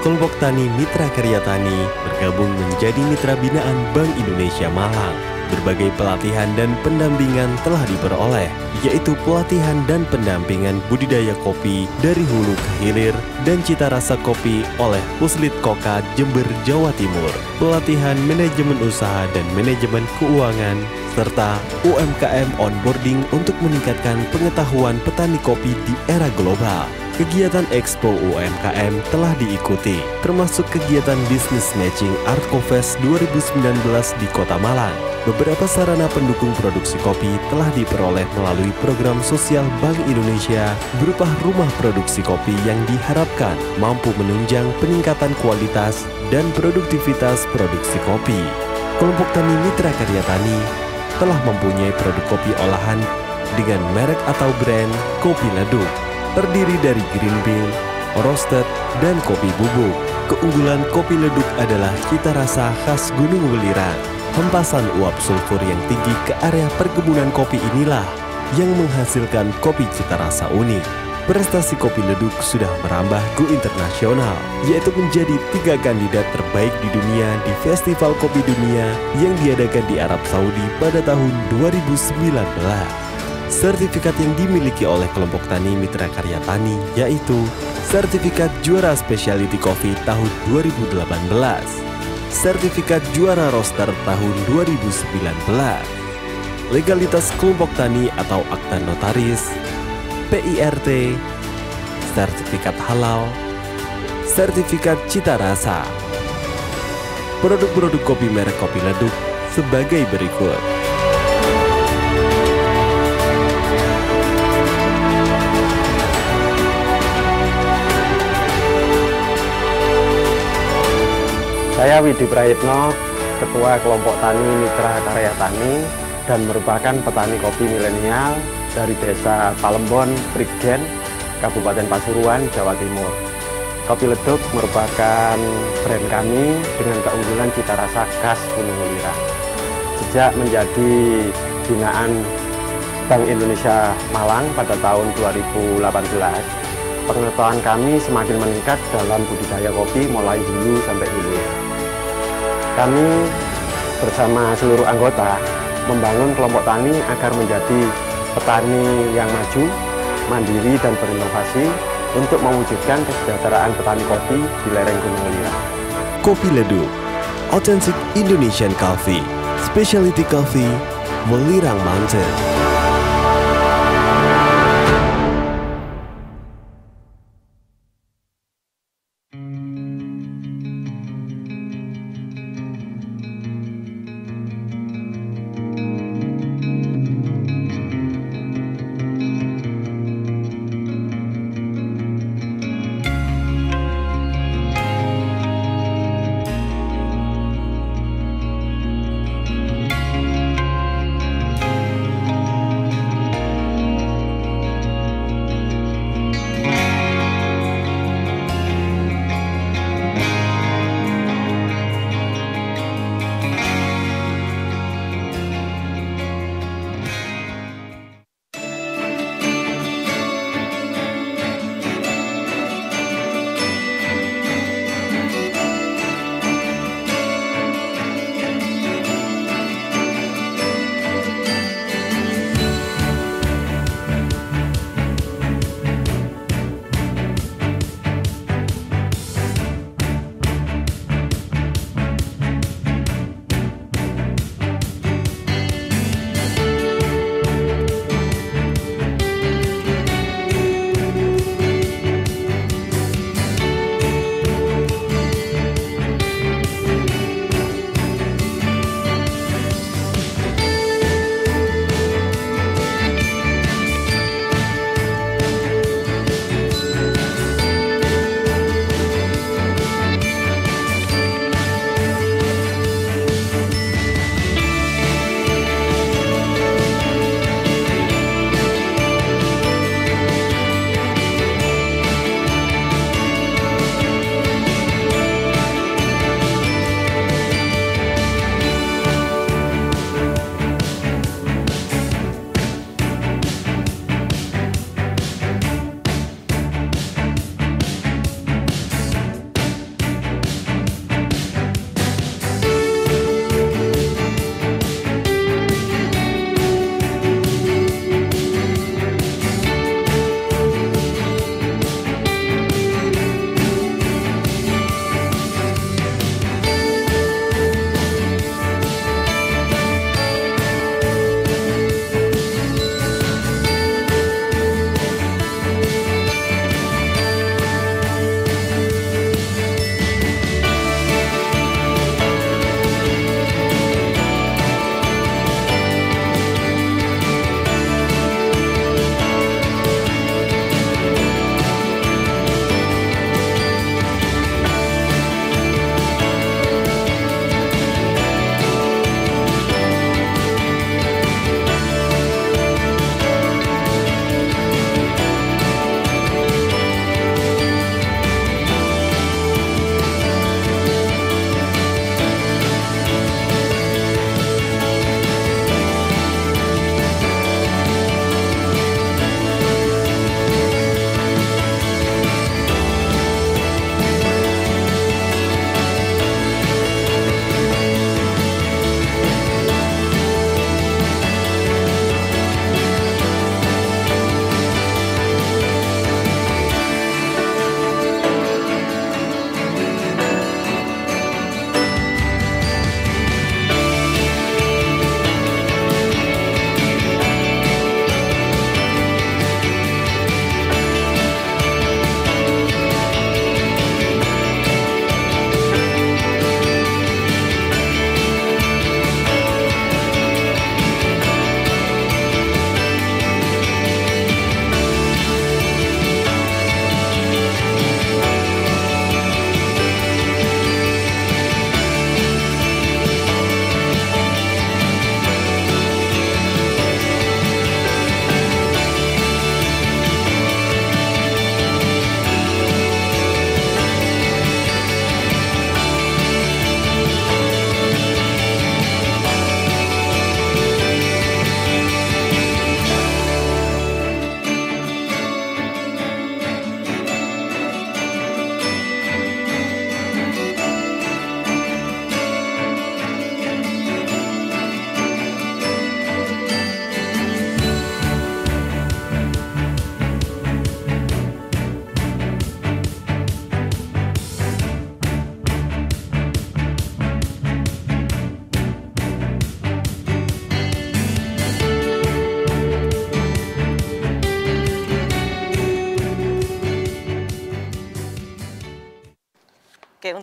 kelompok tani Mitra Karya Tani bergabung menjadi mitra binaan Bank Indonesia Malang. Berbagai pelatihan dan pendampingan telah diperoleh, yaitu pelatihan dan pendampingan budidaya kopi dari hulu ke hilir dan cita rasa kopi oleh Puslit Koka Jember, Jawa Timur, pelatihan manajemen usaha dan manajemen keuangan, serta UMKM onboarding untuk meningkatkan pengetahuan petani kopi di era global. Kegiatan Expo UMKM telah diikuti, termasuk kegiatan Business Matching Artcofest 2019 di Kota Malang. Beberapa sarana pendukung produksi kopi telah diperoleh melalui program sosial Bank Indonesia berupa rumah produksi kopi yang diharapkan mampu menunjang peningkatan kualitas dan produktivitas produksi kopi. Kelompok tani Mitra Karya Tani telah mempunyai produk kopi olahan dengan merek atau brand Kopi Ledug, terdiri dari green bean, roasted, dan kopi bubuk. Keunggulan Kopi Ledug adalah cita rasa khas Gunung Welirang. Hempasan uap sulfur yang tinggi ke area perkebunan kopi inilah yang menghasilkan kopi cita rasa unik. Prestasi Kopi Ledug sudah merambah go internasional, yaitu menjadi 3 kandidat terbaik di dunia di Festival Kopi Dunia yang diadakan di Arab Saudi pada tahun 2019. Sertifikat yang dimiliki oleh kelompok tani Mitra Karya Tani yaitu Sertifikat Juara Specialty Coffee tahun 2018, Sertifikat Juara Roaster tahun 2019, Legalitas Kelompok Tani atau Akta Notaris, PIRT, Sertifikat Halal, Sertifikat Cita Rasa. produk-produk kopi merek Kopi Ledug sebagai berikut. Saya Widi Prayitno, Ketua Kelompok Tani Mitra Karya Tani dan merupakan petani kopi milenial dari Desa Palembon, Prigen, Kabupaten Pasuruan, Jawa Timur. Kopi Ledug merupakan brand kami dengan keunggulan cita rasa khas Gunung Welirang. Sejak menjadi binaan Bank Indonesia Malang pada tahun 2018, pengetahuan kami semakin meningkat dalam budidaya kopi mulai hulu sampai hilir. Kami bersama seluruh anggota membangun kelompok tani agar menjadi petani yang maju, mandiri dan berinovasi untuk mewujudkan kesejahteraan petani kopi di lereng Gunung Welirang. Kopi Ledug, Authentic Indonesian Coffee, Specialty Coffee, Welirang Mountain.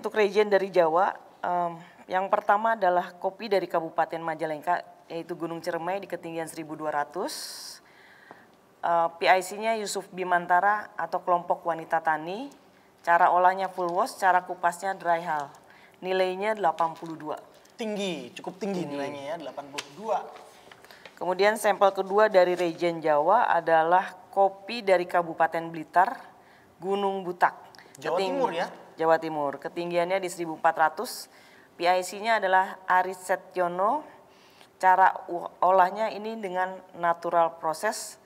untuk region dari Jawa, yang pertama adalah kopi dari Kabupaten Majalengka, yaitu Gunung Ciremai di ketinggian 1.200. PIC-nya Yusuf Bimantara atau kelompok wanita tani. Cara olahnya full wash, cara kupasnya dry hull. Nilainya 82. Tinggi, cukup tinggi nilainya ya, 82. Kemudian sampel kedua dari region Jawa adalah kopi dari Kabupaten Blitar, Gunung Butak. Jawa Timur ya? Jawa Timur, ketinggiannya di 1.400. PIC-nya adalah Aris Setyono. Cara olahnya ini dengan natural proses,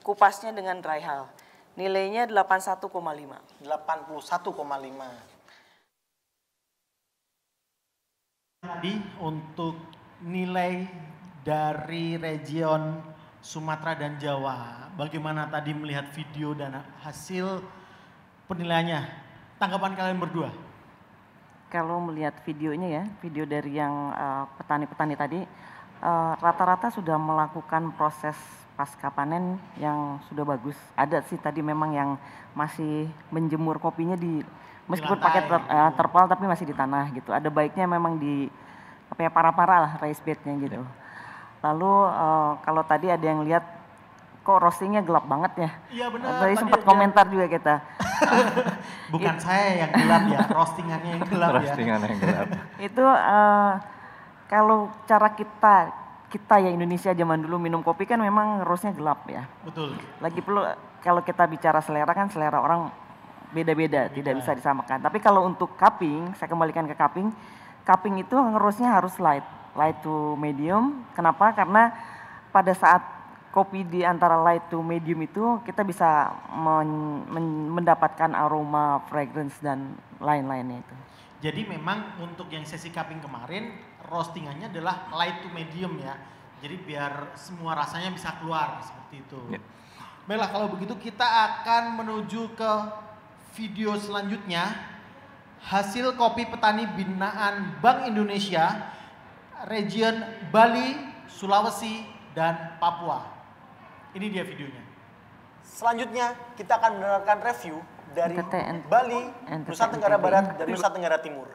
kupasnya dengan dry hull. Nilainya 81,5. 81,5. Tadi untuk nilai dari region Sumatera dan Jawa, bagaimana tadi melihat video dan hasil penilaiannya? Tanggapan kalian berdua? Kalau melihat videonya ya, video dari yang petani-petani tadi, rata-rata sudah melakukan proses pasca panen yang sudah bagus. Ada sih tadi memang yang masih menjemur kopinya meskipun pakai terpal tapi masih di tanah gitu. Ada baiknya memang di para-para lah raised bednya gitu. Lalu kalau tadi ada yang lihat kok roastingnya gelap banget ya. Iya benar. Tadi sempat komentar juga kita. Bukan saya yang gelap ya, roastingannya yang gelap ya. Roastingannya yang gelap. Itu kalau cara kita ya Indonesia zaman dulu minum kopi kan memang roastnya gelap ya. Betul. Lagi perlu kalau kita bicara selera kan selera orang beda-beda, tidak bisa disamakan. Tapi kalau untuk cupping, saya kembalikan ke cupping. Cupping itu roastnya harus light to medium. Kenapa? Karena pada saat kopi di antara light to medium itu kita bisa mendapatkan aroma, fragrance dan lain-lainnya itu. Jadi memang untuk yang sesi cupping kemarin roastingannya adalah light to medium ya. Jadi biar semua rasanya bisa keluar seperti itu. Yeah. Baiklah kalau begitu kita akan menuju ke video selanjutnya. Hasil kopi petani binaan Bank Indonesia region Bali, Sulawesi dan Papua. Ini dia videonya. Selanjutnya kita akan mendengarkan review dari Bali, Nusa Tenggara Barat dan Nusa Tenggara Timur.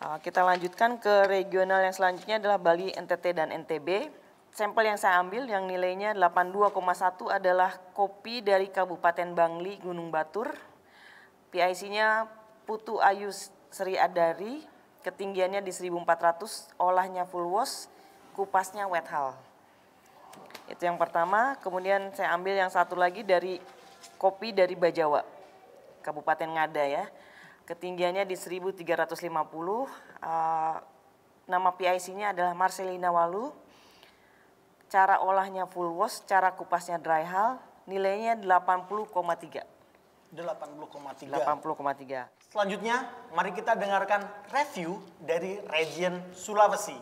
Kita lanjutkan ke regional yang selanjutnya adalah Bali, NTT, dan NTB. Sampel yang saya ambil yang nilainya 82,1 adalah kopi dari Kabupaten Bangli, Gunung Batur. PIC-nya Putu Ayu Sri Adari, ketinggiannya di 1400, olahnya full wash, kupasnya wet hull. Itu yang pertama. Kemudian saya ambil yang satu lagi dari kopi dari Bajawa, Kabupaten Ngada ya. Ketinggiannya di 1350, nama PIC-nya adalah Marcelina Walu, cara olahnya full wash, cara kupasnya dry hull, nilainya 80,3. 80,3. Selanjutnya, mari kita dengarkan review dari region Sulawesi.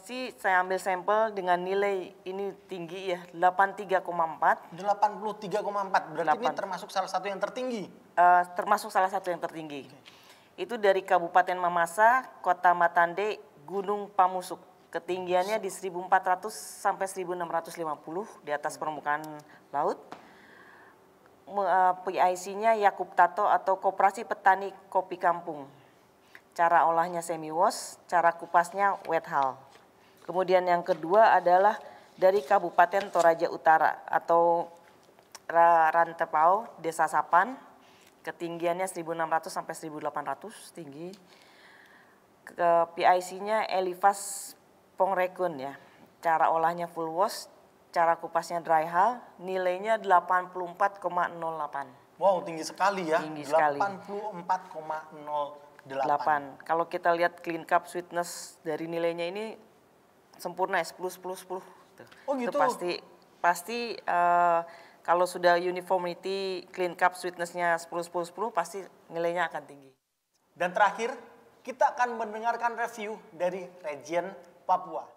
sih saya ambil sampel dengan nilai ini tinggi ya, 83,4. 83,4, berarti ini termasuk salah satu yang tertinggi? Termasuk salah satu yang tertinggi. Itu dari Kabupaten Mamasa, Kota Matande, Gunung Pamusuk. Ketinggiannya di 1400 sampai 1650 di atas permukaan laut. PIC-nya Yakub Tato atau Koperasi Petani Kopi Kampung. Cara olahnya semi wash, cara kupasnya wet hull. Kemudian yang kedua adalah dari Kabupaten Toraja Utara atau Rantepau, Desa Sapan. Ketinggiannya 1600 sampai 1800 tinggi. PIC-nya Elivas Pongrekun ya. Cara olahnya full wash, cara kupasnya dry hull, nilainya 84,08. Wow, tinggi sekali ya. Tinggi sekali. 84,08. Kalau kita lihat clean cup sweetness dari nilainya ini sempurna 10. Oh gitu. Itu pasti kalau sudah uniformity clean cup sweetnessnya 10 pasti nilainya akan tinggi. Dan terakhir kita akan mendengarkan review dari region Papua.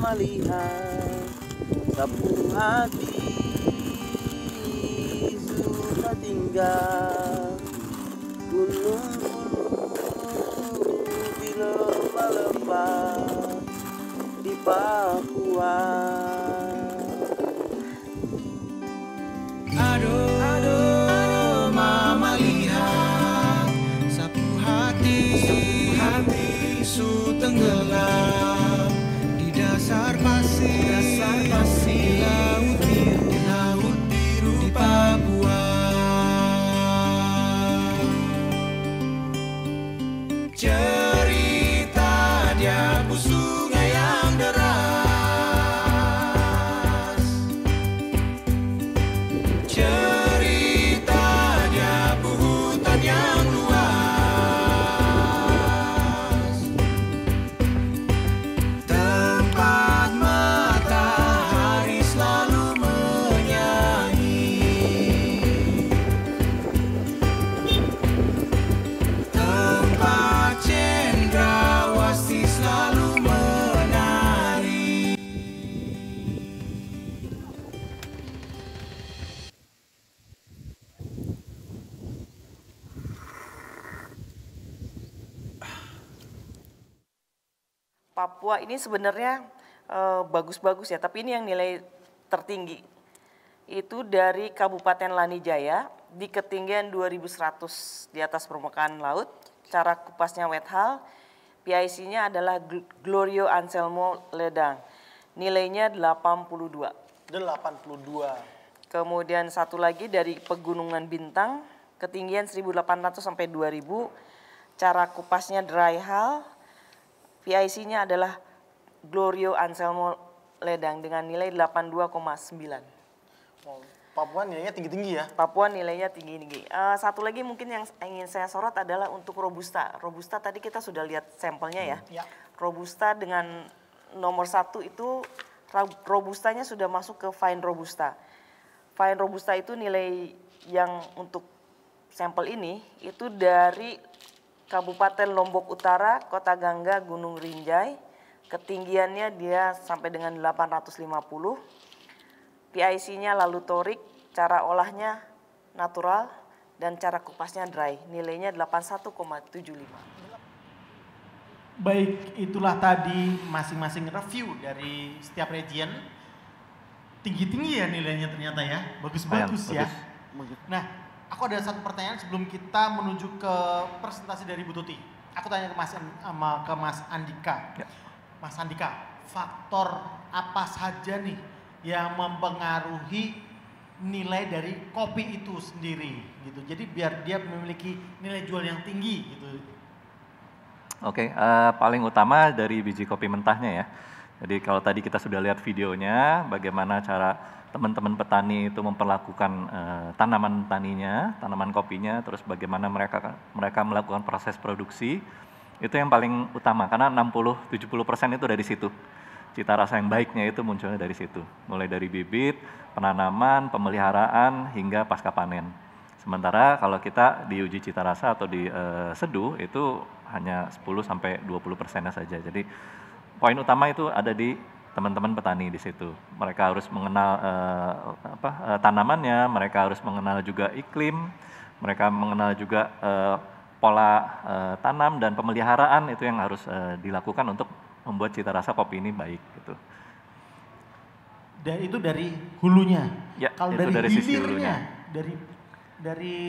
Melihat sapu hati sudah tinggal gunung-gunung dilepah-lepah di Papua. Aduh, mama lihat sapu hati su tenggelam di dasar pasir laut biru di Papua. Cerita dia sungai yang deras, cerita dia hutan yang luas, tempat matahari selalu menyanyi, tempat cendrawasih selalu menari. Papua ini sebenarnya bagus-bagus ya, tapi ini yang nilai tertinggi. Itu dari Kabupaten Lanijaya di ketinggian 2100 di atas permukaan laut. Cara kupasnya wet hull, PIC-nya adalah Glorio Anselmo Ledang. Nilainya 82. 82. Kemudian satu lagi dari Pegunungan Bintang, ketinggian 1800 sampai 2000. Cara kupasnya dry hull, PIC-nya adalah Glorio Anselmo Ledang dengan nilai 82,9. Oh, Papua nilainya tinggi-tinggi ya? Papua nilainya tinggi-tinggi. Satu lagi mungkin yang ingin saya sorot adalah untuk Robusta. Robusta tadi kita sudah lihat sampelnya ya. Ya. Robusta dengan nomor 1 itu, Robustanya sudah masuk ke Fine Robusta. Fine Robusta itu nilai yang untuk sampel ini itu dari Kabupaten Lombok Utara, Kota Gangga, Gunung Rinjai. Ketinggiannya dia sampai dengan 850. PIC-nya lalutorik, cara olahnya natural, dan cara kupasnya dry. Nilainya 81,75. Baik, itulah tadi masing-masing review dari setiap region. Tinggi-tinggi ya nilainya ternyata ya, bagus-bagus ya. Nah, aku ada satu pertanyaan sebelum kita menuju ke presentasi dari Bu Tuti. Aku tanya ke Mas Andika. Ya. Mas Andika, faktor apa saja nih yang mempengaruhi nilai dari kopi itu sendiri gitu. Jadi biar dia memiliki nilai jual yang tinggi gitu. Oke, paling utama dari biji kopi mentahnya ya. Jadi kalau tadi kita sudah lihat videonya, bagaimana cara teman-teman petani itu memperlakukan tanaman taninya, tanaman kopinya, terus bagaimana mereka melakukan proses produksi, itu yang paling utama karena 60-70% itu dari situ. Cita rasa yang baiknya itu munculnya dari situ, mulai dari bibit, penanaman, pemeliharaan, hingga pasca panen. Sementara kalau kita di uji cita rasa atau di seduh itu hanya 10-20%-nya saja. Jadi poin utama itu ada di teman-teman petani di situ. Mereka harus mengenal tanamannya, mereka harus mengenal juga iklim, mereka mengenal juga pola tanam dan pemeliharaan itu yang harus dilakukan untuk membuat cita rasa kopi ini baik gitu. Dan itu dari hulunya. Ya, kalau itu dari sisi hilirnya, hulunya. dari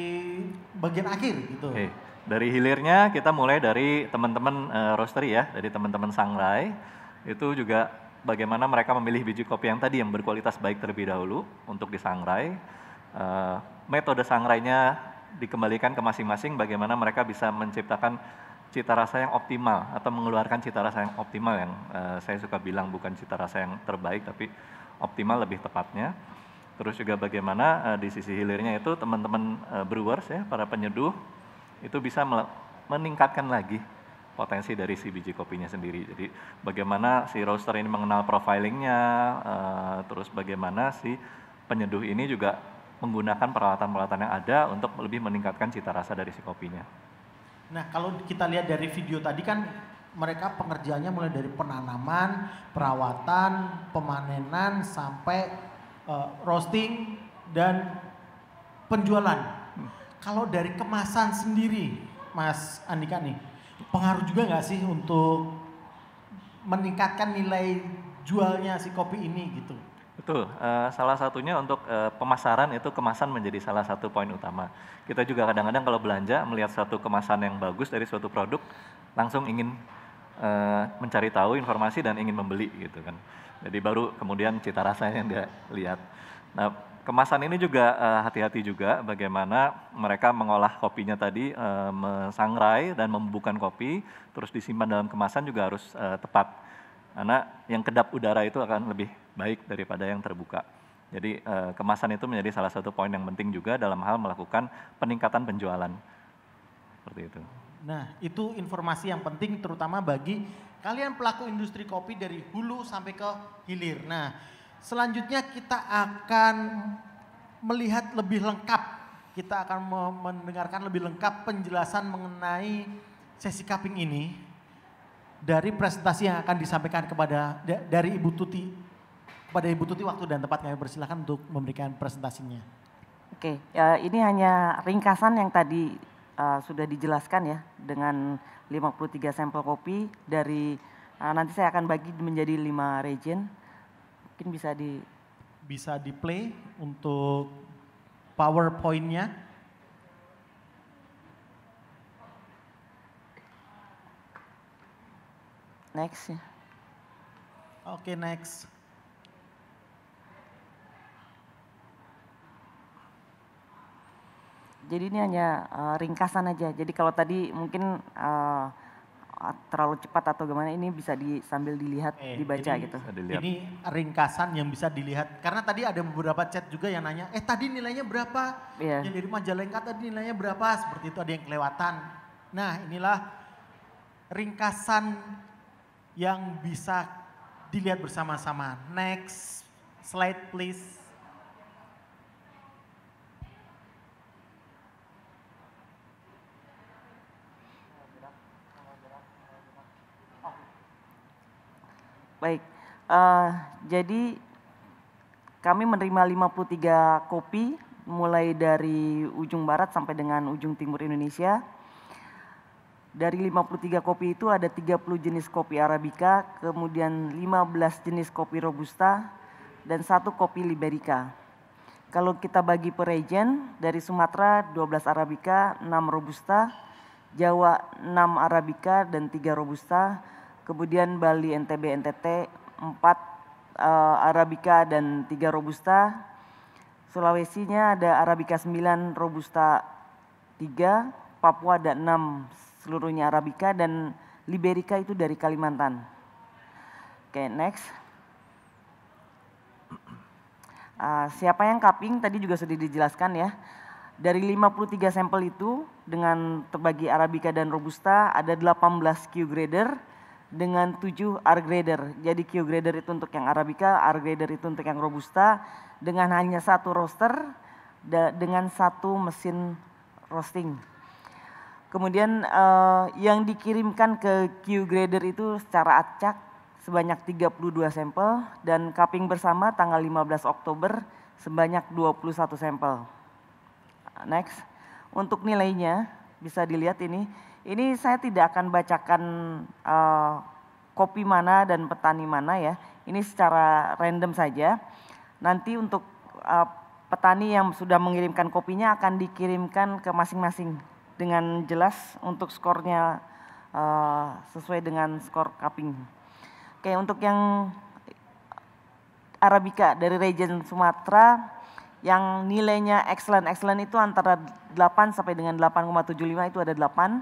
bagian akhir gitu. Oke. Dari hilirnya kita mulai dari teman-teman roastery ya, dari teman-teman sangrai. Itu juga bagaimana mereka memilih biji kopi yang tadi yang berkualitas baik terlebih dahulu untuk disangrai. Metode sangrainya dikembalikan ke masing-masing, bagaimana mereka bisa menciptakan cita rasa yang optimal atau mengeluarkan cita rasa yang optimal yang saya suka bilang bukan cita rasa yang terbaik tapi optimal lebih tepatnya. Terus juga bagaimana di sisi hilirnya itu teman-teman brewers ya, para penyeduh itu bisa meningkatkan lagi potensi dari si biji kopinya sendiri. Jadi bagaimana si roaster ini mengenal profilingnya, terus bagaimana si penyeduh ini juga menggunakan peralatan-peralatan yang ada untuk lebih meningkatkan cita rasa dari si kopinya. Nah, kalau kita lihat dari video tadi kan mereka pengerjaannya mulai dari penanaman, perawatan, pemanenan, sampai roasting dan penjualan. Kalau dari kemasan sendiri, Mas Andika nih, pengaruh juga nggak sih untuk meningkatkan nilai jualnya si kopi ini gitu? Betul, salah satunya untuk pemasaran itu kemasan menjadi salah satu poin utama. Kita juga kadang-kadang kalau belanja melihat suatu kemasan yang bagus dari suatu produk, langsung ingin mencari tahu informasi dan ingin membeli gitu kan. Jadi baru kemudian cita rasanya yang dia lihat. Nah, kemasan ini juga hati-hati juga bagaimana mereka mengolah kopinya tadi, mesangrai dan membubukkan kopi, terus disimpan dalam kemasan juga harus tepat. Karena yang kedap udara itu akan lebih baik daripada yang terbuka. Jadi kemasan itu menjadi salah satu poin yang penting juga dalam hal melakukan peningkatan penjualan. Seperti itu. Nah, itu informasi yang penting terutama bagi kalian pelaku industri kopi dari hulu sampai ke hilir. Nah, selanjutnya kita akan melihat lebih lengkap. Kita akan mendengarkan lebih lengkap penjelasan mengenai sesi cupping ini dari presentasi yang akan disampaikan dari Ibu Tuti. Kepada Ibu Tuti waktu dan tempat kami persilakan untuk memberikan presentasinya. Oke, ini hanya ringkasan yang tadi sudah dijelaskan ya dengan 53 sampel kopi dari nanti saya akan bagi menjadi 5 region. Mungkin bisa di play untuk PowerPoint-nya. Next ya. Oke, next. Jadi ini hanya ringkasan aja. Jadi kalau tadi mungkin terlalu cepat atau gimana, ini bisa sambil dilihat, dibaca jadi gitu. Ini ringkasan yang bisa dilihat. Karena tadi ada beberapa chat juga yang nanya, tadi nilainya berapa? Iya. Yang dari Majalengka tadi nilainya berapa? Seperti itu, ada yang kelewatan. Nah, inilah ringkasan yang bisa dilihat bersama-sama. Next slide please. Baik, jadi kami menerima 53 kopi mulai dari ujung barat sampai dengan ujung timur Indonesia. Dari 53 kopi itu ada 30 jenis kopi Arabica, kemudian 15 jenis kopi Robusta, dan 1 kopi Liberica. Kalau kita bagi per region, dari Sumatera 12 Arabica, 6 Robusta, Jawa 6 Arabica dan 3 Robusta, kemudian Bali, NTB, NTT 4 Arabica dan 3 Robusta. Sulawesinya ada Arabica 9, Robusta 3, Papua ada 6 seluruhnya Arabica, dan Liberica itu dari Kalimantan. Oke, next. Siapa yang cupping tadi juga sudah dijelaskan ya. Dari 53 sampel itu dengan terbagi Arabica dan Robusta ada 18 Q grader dengan 7 R grader. Jadi Q grader itu untuk yang Arabica, R grader itu untuk yang Robusta, dengan hanya 1 roaster dengan 1 mesin roasting. Kemudian yang dikirimkan ke Q grader itu secara acak sebanyak 32 sampel, dan cupping bersama tanggal 15 Oktober sebanyak 21 sampel. Next, untuk nilainya bisa dilihat ini. Ini saya tidak akan bacakan kopi mana dan petani mana ya. Ini secara random saja. Nanti untuk petani yang sudah mengirimkan kopinya akan dikirimkan ke masing-masing dengan jelas untuk skornya sesuai dengan skor cupping. Oke, untuk yang Arabica dari region Sumatera yang nilainya excellent itu antara 8 sampai dengan 8,75 itu ada 8.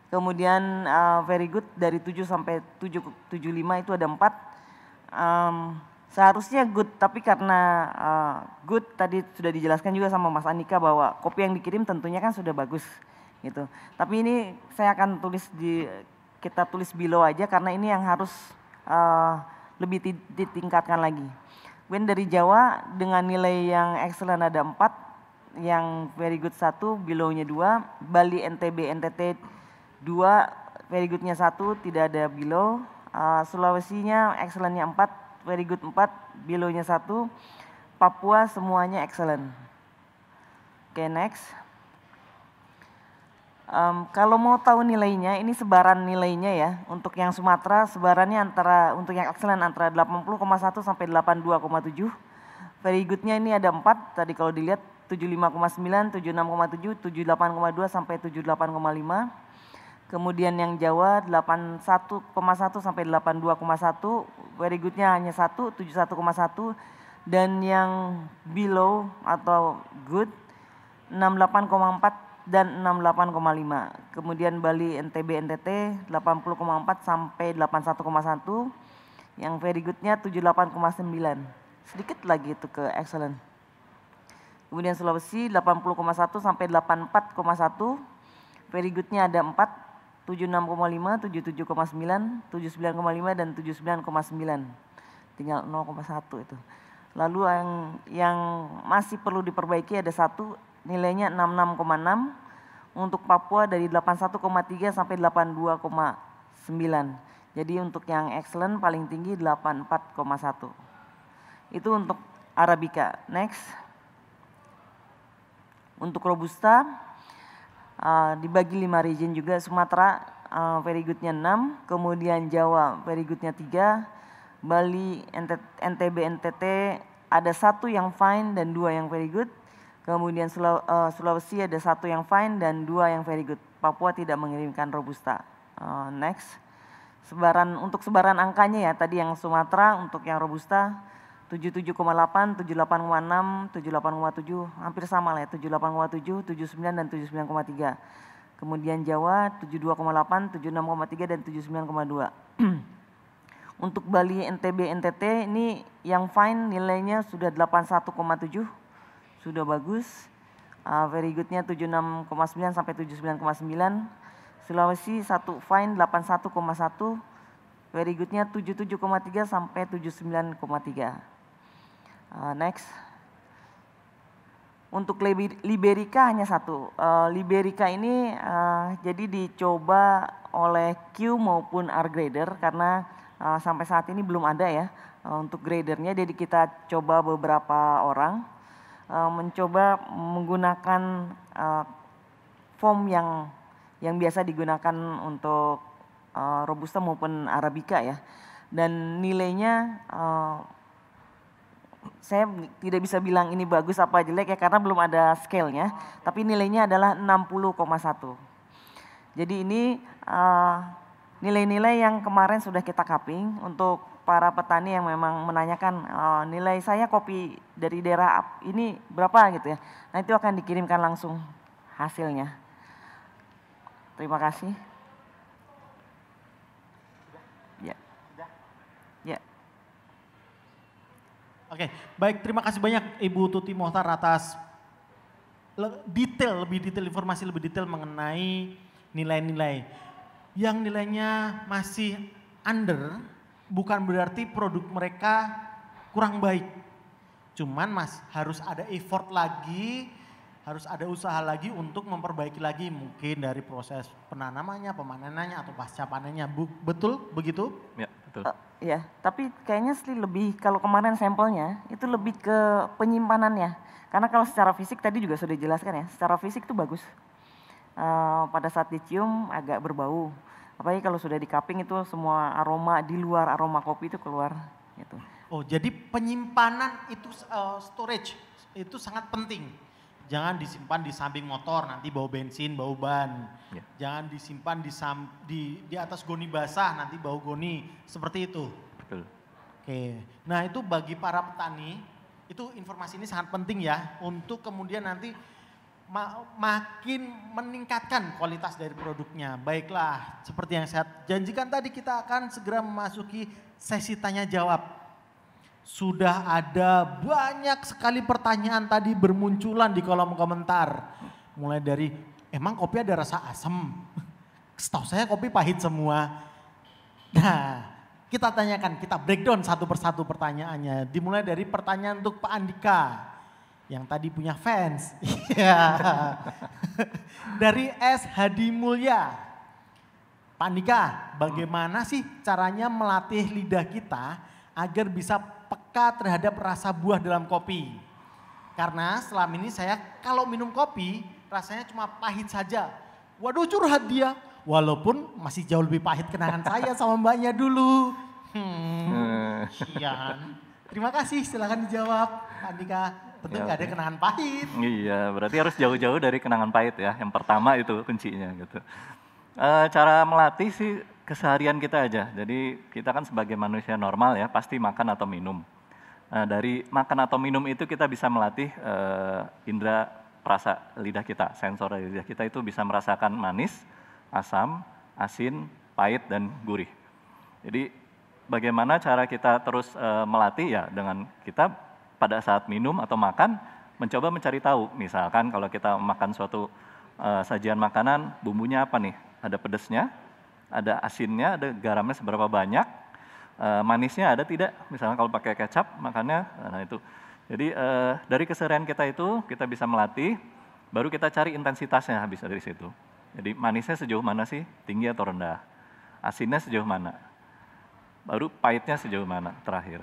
Kemudian very good dari 7 sampai 7,75 itu ada 4. Seharusnya good, tapi karena good tadi sudah dijelaskan juga sama Mas Andika bahwa kopi yang dikirim tentunya kan sudah bagus gitu. Tapi ini saya akan kita tulis below aja karena ini yang harus lebih ditingkatkan lagi. Kemudian dari Jawa dengan nilai yang excellent ada 4, yang very good 1, below-nya 2, Bali, NTB, NTT 2, very good-nya 1, tidak ada below, Sulawesinya excellent-nya 4, very good 4, below-nya 1, Papua semuanya excellent. Oke, next. Kalau mau tahu nilainya, ini sebaran nilainya ya. Untuk yang Sumatera sebarannya untuk yang excellent antara 80,1 sampai 82,7. Very good-nya ini ada 4, tadi kalau dilihat 75,9, 76,7, 78,2 sampai 78,5. Kemudian yang Jawa 81,1 sampai 82,1, very good-nya hanya 1, 71,1. Dan yang below atau good 68,4 dan 68,5. Kemudian Bali, NTB, NTT 80,4 sampai 81,1. Yang very good-nya 78,9. Sedikit lagi itu ke excellent. Kemudian Sulawesi 80,1 sampai 84,1. Very good-nya ada 4, 76,5, 77,9, 79,5 dan 79,9. Tinggal 0,1 itu. Lalu yang masih perlu diperbaiki ada 1, nilainya 66,6, untuk Papua dari 81,3 sampai 82,9. Jadi untuk yang excellent paling tinggi 84,1. Itu untuk Arabica. Next. Untuk Robusta dibagi 5 region juga. Sumatera very good-nya 6, kemudian Jawa very good-nya 3, Bali, NTB, NTT ada 1 yang fine dan 2 yang very good. Kemudian Sulawesi ada 1 yang fine dan 2 yang very good. Papua tidak mengirimkan Robusta. Next. Untuk sebaran angkanya ya, tadi yang Sumatera untuk yang Robusta 77,8, 78,6, 78,7, hampir sama lah ya, 78,7, 79 dan 79,3. Kemudian Jawa 72,8, 76,3 dan 79,2. Untuk Bali, NTB, NTT ini yang fine nilainya sudah 81,7, sudah bagus. Very good-nya 76,9 sampai 79,9. Sulawesi 1 fine 81,1, very good-nya 77,3 sampai 79,3. Next. Untuk Liberica hanya 1. Liberica ini jadi dicoba oleh Q maupun R grader karena sampai saat ini belum ada ya untuk gradernya. Jadi kita coba beberapa orang mencoba menggunakan foam yang biasa digunakan untuk Robusta maupun Arabica ya. Dan nilainya saya tidak bisa bilang ini bagus apa jelek ya karena belum ada scale-nya, tapi nilainya adalah 60,1. Jadi ini nilai-nilai yang kemarin sudah kita cupping untuk para petani yang memang menanyakan nilai saya kopi dari daerah ini berapa gitu ya. Nah itu akan dikirimkan langsung hasilnya. Terima kasih. Ya. Ya. Oke, baik, terima kasih banyak Ibu Tuti Mohtar atas lebih detail informasi lebih detail mengenai nilai-nilai. Yang nilainya masih under bukan berarti produk mereka kurang baik. Cuman harus ada effort lagi, harus ada usaha lagi untuk memperbaiki lagi mungkin dari proses penanamannya, pemanenannya atau pasca panennya. Betul begitu? Ya, betul. Ya, tapi kayaknya sih lebih kalau kemarin sampelnya itu lebih ke penyimpanannya. Karena kalau secara fisik tadi juga sudah dijelaskan ya, secara fisik itu bagus. Pada saat dicium agak berbau. Apalagi kalau sudah di cupping itu semua aroma di luar aroma kopi itu keluar. Gitu. Oh, jadi penyimpanan itu storage itu sangat penting. Jangan disimpan di samping motor nanti bau bensin, bau ban. Ya. Jangan disimpan di atas goni basah nanti bau goni, seperti itu. Betul. Oke. Nah, itu bagi para petani itu informasi ini sangat penting ya untuk kemudian nanti makin meningkatkan kualitas dari produknya. Baiklah, seperti yang saya janjikan tadi kita akan segera memasuki sesi tanya jawab. Sudah ada banyak sekali pertanyaan tadi bermunculan di kolom komentar. Mulai dari, emang kopi ada rasa asam? Setahu saya kopi pahit semua. Nah, kita tanyakan, kita breakdown satu persatu pertanyaannya. Dimulai dari pertanyaan untuk Pak Andika. Yang tadi punya fans. Dari S. Hadi Mulya. Pak Andika, bagaimana sih caranya melatih lidah kita agar bisa peka terhadap rasa buah dalam kopi? Karena selama ini saya kalau minum kopi rasanya cuma pahit saja. Waduh, curhat dia. Walaupun masih jauh lebih pahit kenangan saya sama mbaknya dulu. Sian. Terima kasih, silakan dijawab Pak Andika. Tentu nggak ada kenangan pahit. Iya, berarti harus jauh-jauh dari kenangan pahit ya. Yang pertama itu kuncinya gitu. Cara melatih sih keseharian kita aja. Jadi kita kan sebagai manusia normal ya pasti makan atau minum. Dari makan atau minum itu kita bisa melatih indera perasa lidah kita, sensor dari lidah kita itu bisa merasakan manis, asam, asin, pahit dan gurih. Jadi bagaimana cara kita terus melatih ya dengan kita pada saat minum atau makan mencoba mencari tahu. Misalkan kalau kita makan suatu sajian makanan bumbunya apa nih? Ada pedasnya, ada asinnya, ada garamnya seberapa banyak, manisnya ada tidak, misalnya kalau pakai kecap makannya, nah itu. Jadi dari keseharian kita itu kita bisa melatih, baru kita cari intensitasnya habis dari situ. Jadi manisnya sejauh mana sih, tinggi atau rendah, asinnya sejauh mana, baru pahitnya sejauh mana terakhir.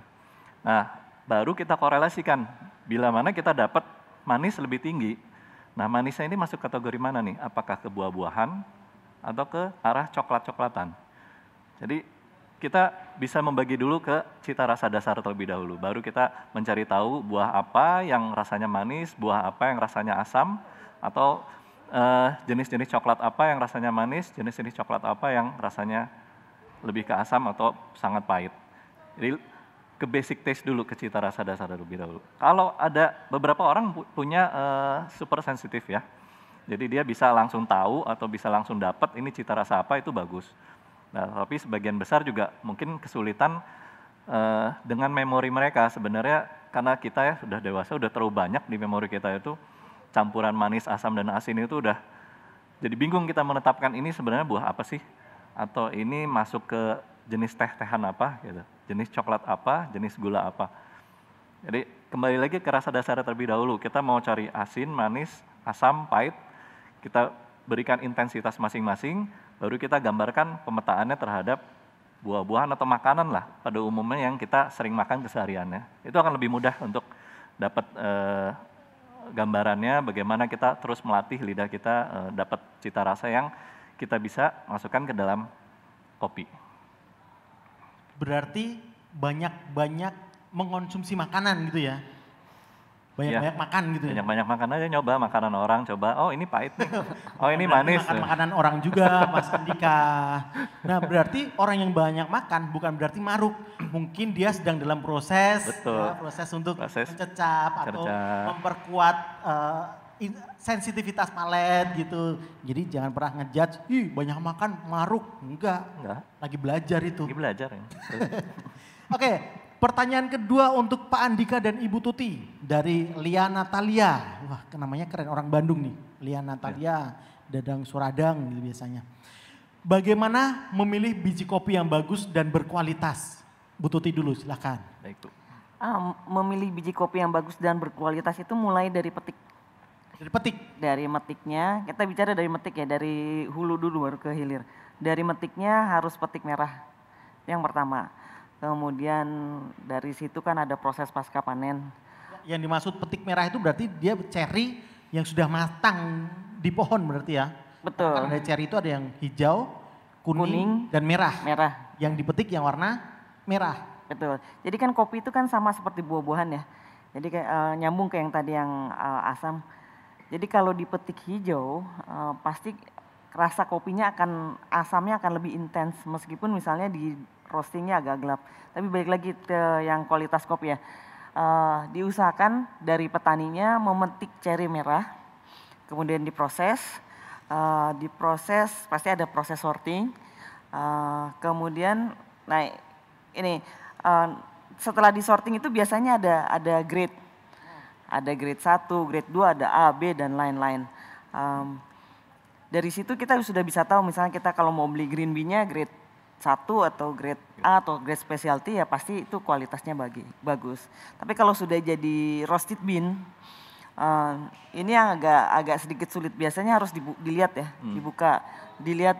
Nah baru kita korelasikan, bila mana kita dapat manis lebih tinggi, nah manisnya ini masuk kategori mana nih, apakah ke buah-buahan, atau ke arah coklat-coklatan. Jadi kita bisa membagi dulu ke cita rasa dasar terlebih dahulu. Baru kita mencari tahu buah apa yang rasanya manis, buah apa yang rasanya asam, atau jenis-jenis coklat apa yang rasanya manis, jenis-jenis coklat apa yang rasanya lebih ke asam atau sangat pahit. Jadi ke basic taste dulu, ke cita rasa dasar terlebih dahulu. Kalau ada beberapa orang punya super sensitif ya. Jadi dia bisa langsung tahu atau bisa langsung dapat ini cita rasa apa, itu bagus. Nah, tapi sebagian besar juga mungkin kesulitan dengan memori mereka. Sebenarnya karena kita ya sudah dewasa, udah terlalu banyak di memori kita itu campuran manis, asam, dan asin itu udah jadi bingung kita menetapkan ini sebenarnya buah apa sih, atau ini masuk ke jenis teh-tehan apa gitu, jenis coklat apa, jenis gula apa. Jadi kembali lagi ke rasa dasarnya terlebih dahulu, kita mau cari asin, manis, asam, pahit, kita berikan intensitas masing-masing, baru kita gambarkan pemetaannya terhadap buah-buahan atau makanan lah pada umumnya yang kita sering makan kesehariannya. Itu akan lebih mudah untuk dapat gambarannya bagaimana kita terus melatih lidah kita dapat cita rasa yang kita bisa masukkan ke dalam kopi. Berarti banyak-banyak mengkonsumsi makanan gitu ya? Banyak-banyak makan gitu ya? Banyak-banyak makan aja, nyoba makanan orang, coba, oh ini pahit nih, oh ini manis. Makan makanan orang juga, Mas Andika. Nah berarti orang yang banyak makan bukan berarti maruk. Mungkin dia sedang dalam proses, ya, proses untuk mencecap atau memperkuat sensitivitas palet gitu. Jadi jangan pernah ngejudge, ih banyak makan maruk. Enggak. Lagi belajar itu. Lagi belajar ya. Oke, pertanyaan kedua untuk Pak Andika dan Ibu Tuti dari Lia Natalia. Wah, namanya keren, orang Bandung nih. Lia Natalia, Dadang Suradang gitu biasanya. Bagaimana memilih biji kopi yang bagus dan berkualitas? Bu Tuti dulu, silakan. Baik, Bu. Memilih biji kopi yang bagus dan berkualitas itu mulai dari petik. Dari petik? Dari metiknya, kita bicara dari metik ya, dari hulu dulu baru ke hilir. Dari metiknya harus petik merah, yang pertama. Kemudian dari situ kan ada proses pasca panen. Yang dimaksud petik merah itu berarti dia cherry yang sudah matang di pohon berarti ya? Betul. Karena dari cherry itu ada yang hijau, kuning dan merah. Merah. Yang dipetik yang warna merah. Betul. Jadi kan kopi itu kan sama seperti buah-buahan ya. Jadi nyambung ke yang tadi yang asam. Jadi kalau dipetik hijau pasti rasa kopinya asamnya akan lebih intens meskipun misalnya di roastingnya agak gelap. Tapi balik lagi ke yang kualitas kopi ya. Diusahakan dari petaninya memetik ceri merah, kemudian diproses. Diproses pasti ada proses sorting. Kemudian, nah ini setelah disorting itu biasanya ada grade. Ada grade 1, grade 2, ada A, B, dan lain-lain. Dari situ kita sudah bisa tahu misalnya kita kalau mau beli green bean-nya grade 1 atau grade A atau grade specialty ya pasti itu kualitasnya bagus. Tapi kalau sudah jadi roasted bean, ini yang agak sedikit sulit. Biasanya harus dilihat ya, dibuka. Dilihat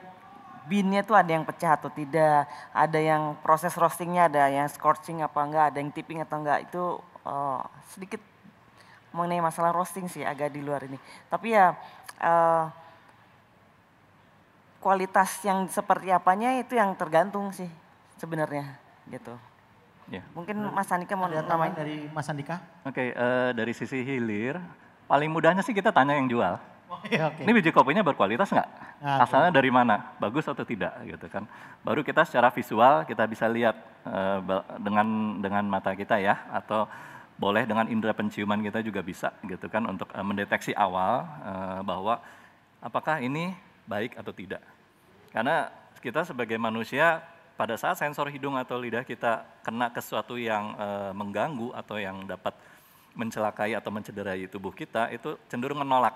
bean-nya tuh ada yang pecah atau tidak, ada yang proses roastingnya, ada yang scorching apa enggak, ada yang tipping atau enggak. Itu sedikit mengenai masalah roasting sih agak di luar ini. Tapi ya kualitas yang seperti apanya itu yang tergantung sih sebenarnya gitu. Ya. Mungkin Mas Andika mau nambahin dari Mas Andika? Oke, dari sisi hilir, paling mudahnya sih kita tanya yang jual. Oh, iya, okay. Ini biji kopinya berkualitas nggak? Asalnya dari mana? Bagus atau tidak gitu kan? Baru kita secara visual kita bisa lihat dengan mata kita ya, atau boleh dengan indera penciuman kita juga bisa gitu kan untuk mendeteksi awal bahwa apakah ini baik atau tidak. Karena kita sebagai manusia pada saat sensor hidung atau lidah kita kena ke sesuatu yang mengganggu atau yang dapat mencelakai atau mencederai tubuh kita, itu cenderung menolak.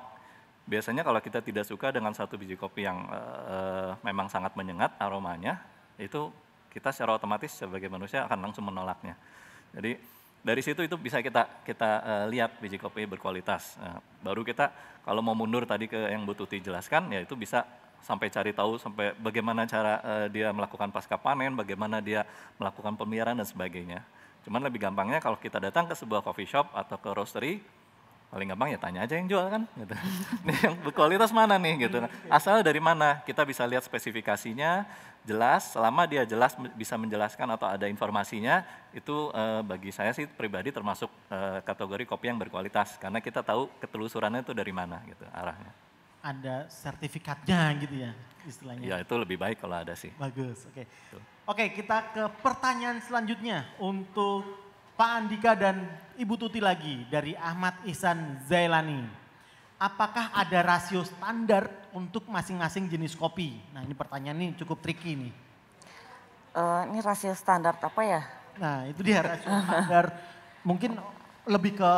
Biasanya kalau kita tidak suka dengan satu biji kopi yang memang sangat menyengat aromanya, itu kita secara otomatis sebagai manusia akan langsung menolaknya. Jadi dari situ itu bisa kita lihat biji kopi berkualitas. Baru kita kalau mau mundur tadi ke yang Bu Tuti jelaskan, ya itu bisa sampai cari tahu sampai bagaimana cara dia melakukan pasca panen, bagaimana dia melakukan pemeliharaan dan sebagainya. Cuman lebih gampangnya kalau kita datang ke sebuah coffee shop atau ke roastery, paling gampang ya tanya aja yang jual kan, gitu. Ini yang berkualitas mana nih, gitu. Asalnya dari mana? Kita bisa lihat spesifikasinya, jelas. Selama dia jelas bisa menjelaskan atau ada informasinya, itu bagi saya sih pribadi termasuk kategori kopi yang berkualitas, karena kita tahu ketelusurannya itu dari mana, gitu arahnya. Ada sertifikatnya gitu ya istilahnya. Ya itu lebih baik kalau ada sih. Bagus, oke. Oke, kita ke pertanyaan selanjutnya untuk Pak Andika dan Ibu Tuti lagi dari Ahmad Ihsan Zailani. apakah ada rasio standar untuk masing-masing jenis kopi? Nah ini pertanyaan ini cukup tricky nih. Ini rasio standar apa ya? Nah itu dia rasio standar mungkin lebih ke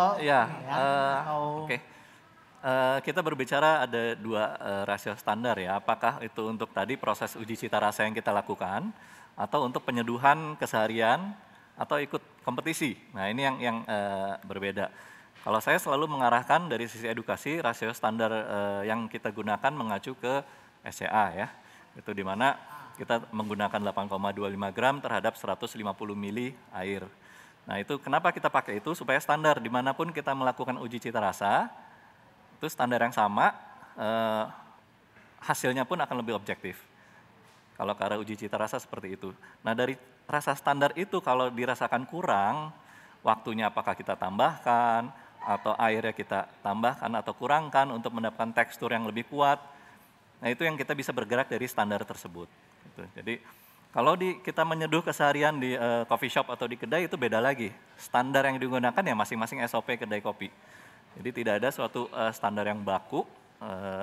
Oke. Kita berbicara ada dua rasio standar ya. Apakah itu untuk tadi proses uji cita rasa yang kita lakukan atau untuk penyeduhan keseharian atau ikut kompetisi. Nah ini yang berbeda. Kalau saya selalu mengarahkan dari sisi edukasi, rasio standar yang kita gunakan mengacu ke SCA ya. Itu di mana kita menggunakan 8,25 gram terhadap 150 mili air. Nah itu kenapa kita pakai itu supaya standar dimanapun kita melakukan uji cita rasa, itu standar yang sama, hasilnya pun akan lebih objektif. Kalau ke arah uji cita rasa seperti itu. Nah dari rasa standar itu kalau dirasakan kurang, waktunya apakah kita tambahkan, atau airnya kita tambahkan atau kurangkan untuk mendapatkan tekstur yang lebih kuat. Nah itu yang kita bisa bergerak dari standar tersebut. Gitu. Jadi kalau kita menyeduh keseharian di coffee shop atau di kedai itu beda lagi. Standar yang digunakan ya masing-masing SOP kedai kopi. Jadi tidak ada suatu standar yang baku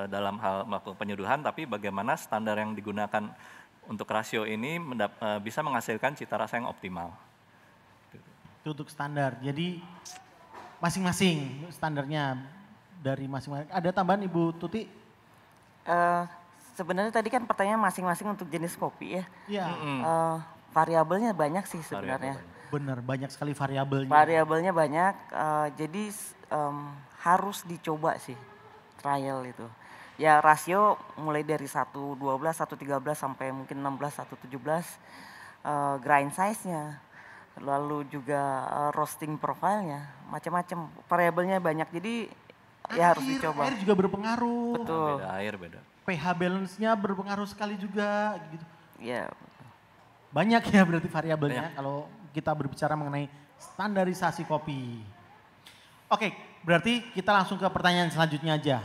dalam hal melakukan penyeduhan, tapi bagaimana standar yang digunakan untuk rasio ini bisa menghasilkan cita rasa yang optimal. Itu untuk standar. Jadi masing-masing standarnya dari masing-masing. Ada tambahan Ibu Tuti? Sebenarnya tadi kan pertanyaan masing-masing untuk jenis kopi ya. Iya. Variabelnya banyak sih sebenarnya. Benar, banyak sekali variabelnya. Variabelnya banyak, jadi harus dicoba sih trial itu. Ya rasio mulai dari 1,12, 1,13 sampai mungkin 16, 1,17. Grind size-nya, lalu juga roasting profile-nya, macam-macam. Variabelnya banyak, jadi ya harus dicoba. Air juga berpengaruh. Betul. Beda air, beda. pH balance-nya berpengaruh sekali juga gitu. Iya. Banyak ya berarti variabelnya kalau kita berbicara mengenai standarisasi kopi. Oke, berarti kita langsung ke pertanyaan selanjutnya aja.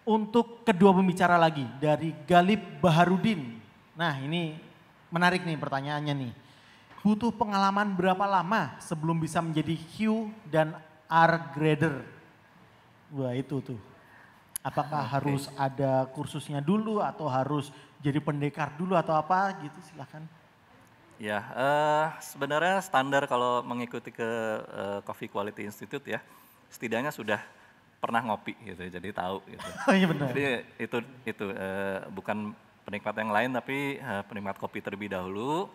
Untuk kedua pembicara lagi dari Galib Baharudin. Nah ini menarik nih pertanyaannya nih. Butuh pengalaman berapa lama sebelum bisa menjadi Q dan R grader? Wah itu tuh. Apakah harus ada kursusnya dulu atau harus jadi pendekar dulu atau apa gitu, silakan. Ya, sebenarnya standar kalau mengikuti ke Coffee Quality Institute ya, setidaknya sudah pernah ngopi gitu, jadi tahu gitu. Oh iya benar. Jadi itu bukan penikmat yang lain tapi penikmat kopi terlebih dahulu.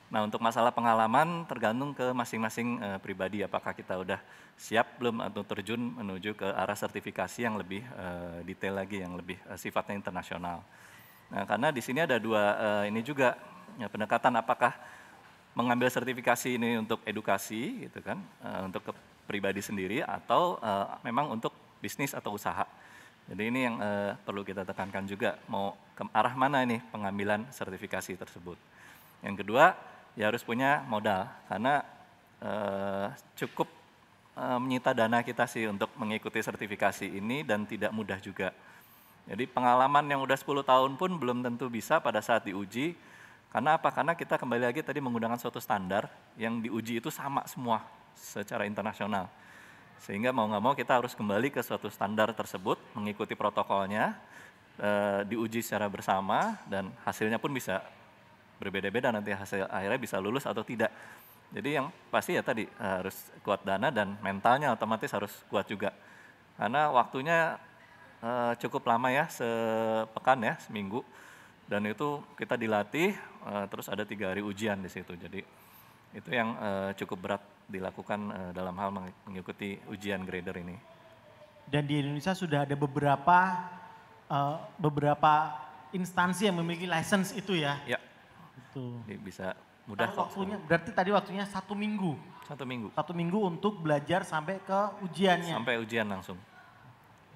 Nah untuk masalah pengalaman tergantung ke masing-masing pribadi, apakah kita udah siap belum atau terjun menuju ke arah sertifikasi yang lebih detail lagi, yang lebih sifatnya internasional. Nah karena di sini ada dua ini juga ya, pendekatan, apakah mengambil sertifikasi ini untuk edukasi gitu kan, untuk ke pribadi sendiri atau memang untuk bisnis atau usaha. Jadi ini yang perlu kita tekankan juga, mau ke arah mana ini pengambilan sertifikasi tersebut. Yang kedua, ya harus punya modal, karena cukup menyita dana kita sih untuk mengikuti sertifikasi ini dan tidak mudah juga. Jadi pengalaman yang udah 10 tahun pun belum tentu bisa pada saat diuji. Karena apa? Karena kita kembali lagi tadi menggunakan suatu standar yang diuji itu sama semua secara internasional. Sehingga mau nggak mau kita harus kembali ke suatu standar tersebut, mengikuti protokolnya, diuji secara bersama dan hasilnya pun bisa berbeda-beda, nanti hasil akhirnya bisa lulus atau tidak. Jadi yang pasti ya tadi harus kuat dana dan mentalnya otomatis harus kuat juga. Karena waktunya cukup lama ya, sepekan ya, seminggu. Dan itu kita dilatih, terus ada 3 hari ujian di situ. Jadi itu yang cukup berat dilakukan dalam hal mengikuti ujian grader ini. Dan di Indonesia sudah ada beberapa instansi yang memiliki license itu ya? Ya. Itu. Jadi bisa mudah kok. Berarti tadi waktunya 1 minggu? 1 minggu. 1 minggu untuk belajar sampai ke ujiannya? Sampai ujian langsung.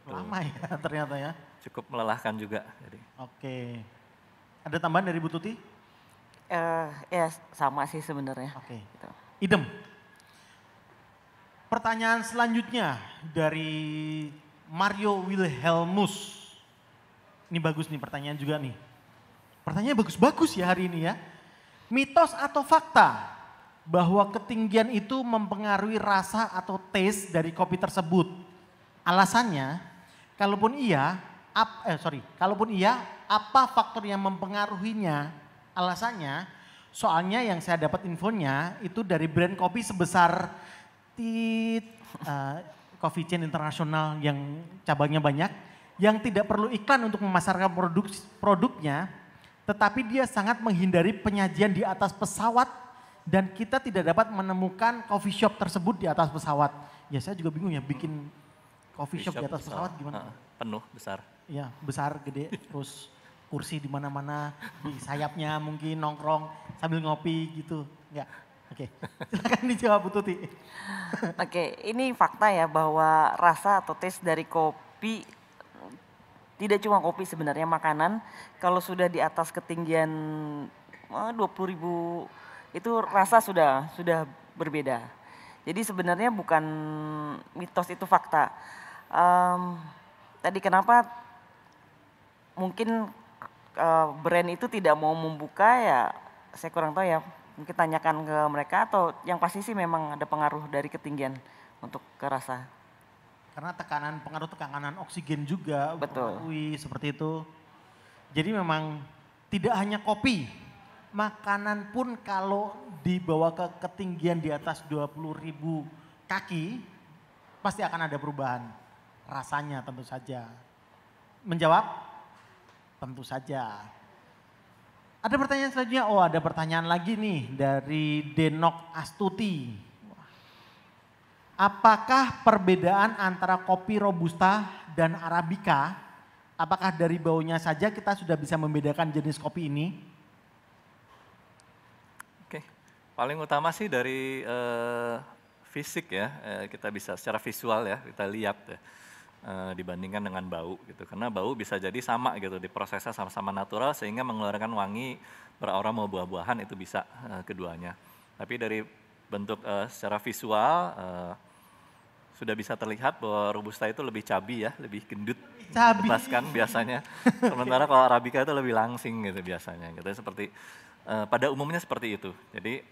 Lama ya ternyata ya? Cukup melelahkan juga. Jadi. Oke. Ada tambahan dari Bu Tuti? Ya sama sih sebenarnya. Oke. Gitu. Idem. Pertanyaan selanjutnya dari Mario Wilhelmus. Ini bagus nih pertanyaan juga nih. Pertanyaannya bagus-bagus ya hari ini ya. Mitos atau fakta bahwa ketinggian itu mempengaruhi rasa atau taste dari kopi tersebut? Alasannya, kalaupun iya, kalaupun iya, apa faktor yang mempengaruhinya? Alasannya, soalnya yang saya dapat infonya itu dari brand kopi sebesar coffee chain internasional yang cabangnya banyak, yang tidak perlu iklan untuk memasarkan produknya, tetapi dia sangat menghindari penyajian di atas pesawat dan kita tidak dapat menemukan coffee shop tersebut di atas pesawat. Ya saya juga bingung ya bikin coffee shop di atas pesawat gimana? Penuh, besar. Iya, besar, gede, terus kursi di mana-mana, di sayapnya mungkin nongkrong sambil ngopi gitu. Enggak. Oke, silakan dijawab Bu Tuti. Oke, ini fakta ya bahwa rasa atau taste dari kopi, tidak cuma kopi sebenarnya, makanan kalau sudah di atas ketinggian 20.000 itu rasa sudah berbeda. Jadi sebenarnya bukan mitos, itu fakta. Tadi kenapa mungkin brand itu tidak mau membuka, ya saya kurang tahu ya. Mungkin tanyakan ke mereka, atau yang pasti sih memang ada pengaruh dari ketinggian untuk ke rasa. Karena pengaruh tekanan oksigen juga Betul. mempengaruhi seperti itu. Jadi memang tidak hanya kopi, makanan pun kalau dibawa ke ketinggian di atas 20.000 kaki pasti akan ada perubahan. Rasanya tentu saja. Menjawab? Tentu saja. Ada pertanyaan selanjutnya, ada pertanyaan lagi nih dari Denok Astuti. Apakah perbedaan antara kopi Robusta dan Arabica, apakah dari baunya saja kita sudah bisa membedakan jenis kopi ini? Oke, paling utama sih dari fisik ya, kita bisa secara visual ya, kita lihat ya. Dibandingkan dengan bau gitu, karena bau bisa jadi sama gitu, diprosesnya sama-sama natural sehingga mengeluarkan wangi beraroma buah-buahan, itu bisa keduanya. Tapi dari bentuk secara visual sudah bisa terlihat bahwa Robusta itu lebih cabi ya, lebih gendut, kan biasanya. Sementara kalau Arabica itu lebih langsing gitu biasanya. Gitu seperti pada umumnya seperti itu. Jadi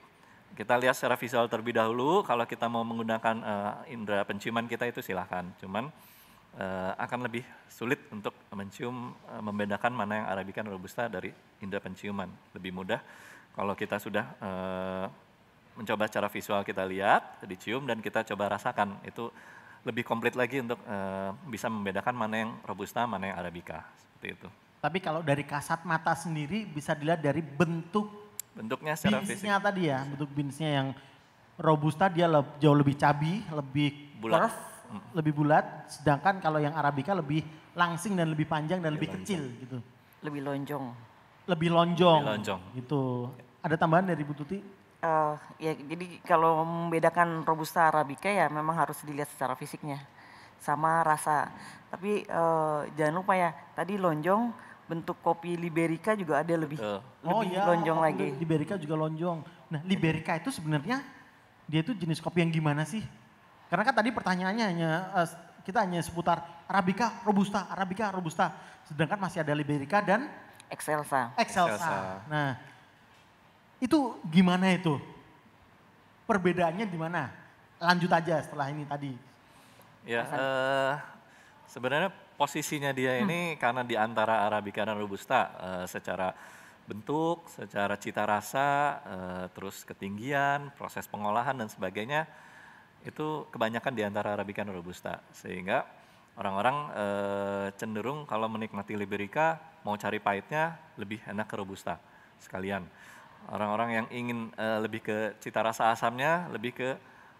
kita lihat secara visual terlebih dahulu. Kalau kita mau menggunakan indera penciuman kita itu silahkan. Cuman akan lebih sulit untuk mencium, membedakan mana yang Arabica dan Robusta dari indera penciuman. Lebih mudah kalau kita sudah mencoba secara visual, kita lihat, dicium, dan kita coba rasakan. Itu lebih komplit lagi untuk bisa membedakan mana yang Robusta, mana yang Arabica. Seperti itu. Tapi kalau dari kasat mata sendiri bisa dilihat dari bentuknya secara beansnya fisik. tadi ya, bentuk beansnya yang Robusta dia jauh lebih cabi, lebih Bulat. curve, lebih bulat, sedangkan kalau yang Arabica lebih langsing dan lebih panjang dan lebih kecil gitu. Lebih lonjong. Lebih lonjong. Lebih lonjong. Gitu. Ada tambahan dari Bu Tuti? Ya jadi kalau membedakan Robusta Arabica ya memang harus dilihat secara fisiknya sama rasa. Tapi jangan lupa ya, tadi lonjong, bentuk kopi Liberica juga ada lebih lonjong lagi. Liberica juga lonjong. Nah, Liberica itu sebenarnya dia itu jenis kopi yang gimana sih? Karena kan tadi pertanyaannya kita hanya seputar Arabica, Robusta. Sedangkan masih ada Liberica dan Excelsa. Nah, itu gimana itu? Perbedaannya di mana? Lanjut aja setelah ini tadi. Ya, sebenarnya posisinya dia ini karena di antara Arabica dan Robusta secara bentuk, secara cita rasa, terus ketinggian, proses pengolahan dan sebagainya, itu kebanyakan di antara Arabica dan Robusta. Sehingga orang-orang cenderung kalau menikmati Liberica mau cari pahitnya lebih enak ke Robusta sekalian. Orang-orang yang ingin lebih ke cita rasa asamnya lebih ke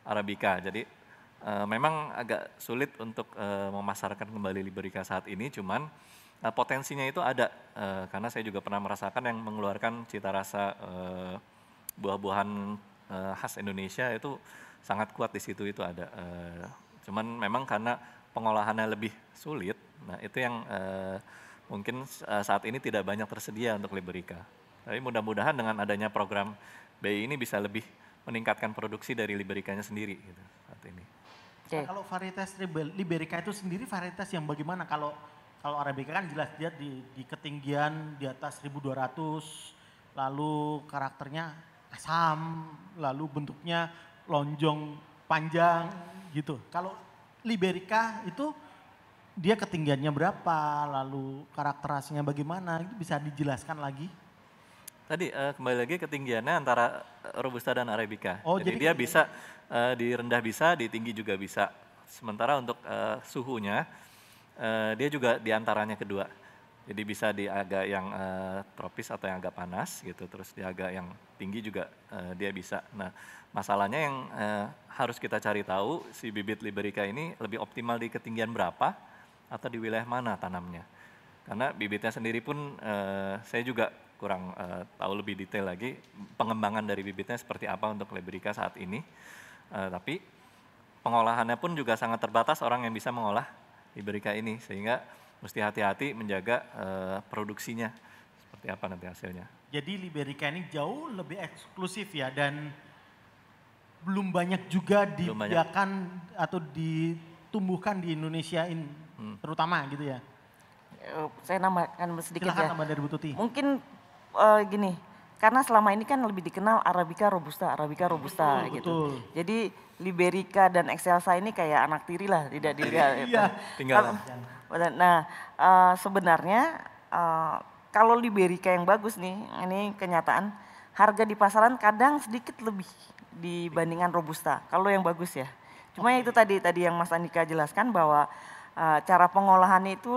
Arabica. Jadi memang agak sulit untuk memasarkan kembali Liberica saat ini, cuman potensinya itu ada karena saya juga pernah merasakan yang mengeluarkan cita rasa buah-buahan khas Indonesia itu sangat kuat di situ, itu ada. Cuman memang karena pengolahannya lebih sulit, nah itu yang mungkin saat ini tidak banyak tersedia untuk Liberica. Tapi mudah-mudahan dengan adanya program BI ini bisa lebih meningkatkan produksi dari Libericanya sendiri gitu, saat ini. Nah, kalau varietas Liberica itu sendiri varietas yang bagaimana? Kalau Arabica kan jelas dia di ketinggian di atas 1200, lalu karakternya asam, lalu bentuknya lonjong panjang gitu. Kalau Liberica itu dia ketinggiannya berapa, lalu karakteristiknya bagaimana, itu bisa dijelaskan lagi? Tadi kembali lagi ketinggiannya antara Robusta dan Arabica. Oh, jadi dia bisa di rendah bisa, di tinggi juga bisa. Sementara untuk suhunya dia juga di antaranya kedua. Jadi bisa di agak yang tropis atau yang agak panas gitu, terus di agak yang tinggi juga dia bisa. Nah, masalahnya yang harus kita cari tahu si bibit Liberica ini lebih optimal di ketinggian berapa atau di wilayah mana tanamnya. Karena bibitnya sendiri pun saya juga kurang tahu lebih detail lagi pengembangan dari bibitnya seperti apa untuk Liberica saat ini. Tapi pengolahannya pun juga sangat terbatas orang yang bisa mengolah Liberica ini, sehingga mesti hati-hati menjaga produksinya seperti apa nanti hasilnya. Jadi Liberica ini jauh lebih eksklusif ya, dan belum banyak juga dibiarkan atau ditumbuhkan di Indonesia ini, terutama gitu ya. Saya nambahkan sedikit. Silakan ya. tambah dari Bu Tuti. Mungkin gini, karena selama ini kan lebih dikenal Arabica Robusta gitu. Betul. Jadi Liberica dan Excelsa ini kayak anak tiri lah, tidak dilihat. Iya. Tinggal. Nah, sebenarnya kalau Liberica yang bagus nih, ini kenyataan harga di pasaran kadang sedikit lebih dibandingkan Robusta. Kalau yang bagus ya. Cuma itu tadi yang Mas Andika jelaskan bahwa cara pengolahannya itu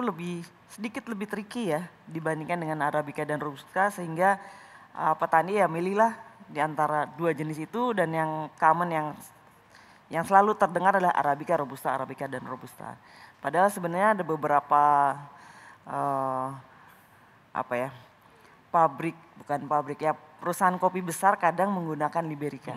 sedikit lebih tricky ya dibandingkan dengan Arabica dan Robusta, sehingga petani ya milihlah di antara dua jenis itu, dan yang common yang selalu terdengar adalah Arabica dan Robusta. Padahal sebenarnya ada beberapa perusahaan kopi besar kadang menggunakan Liberica.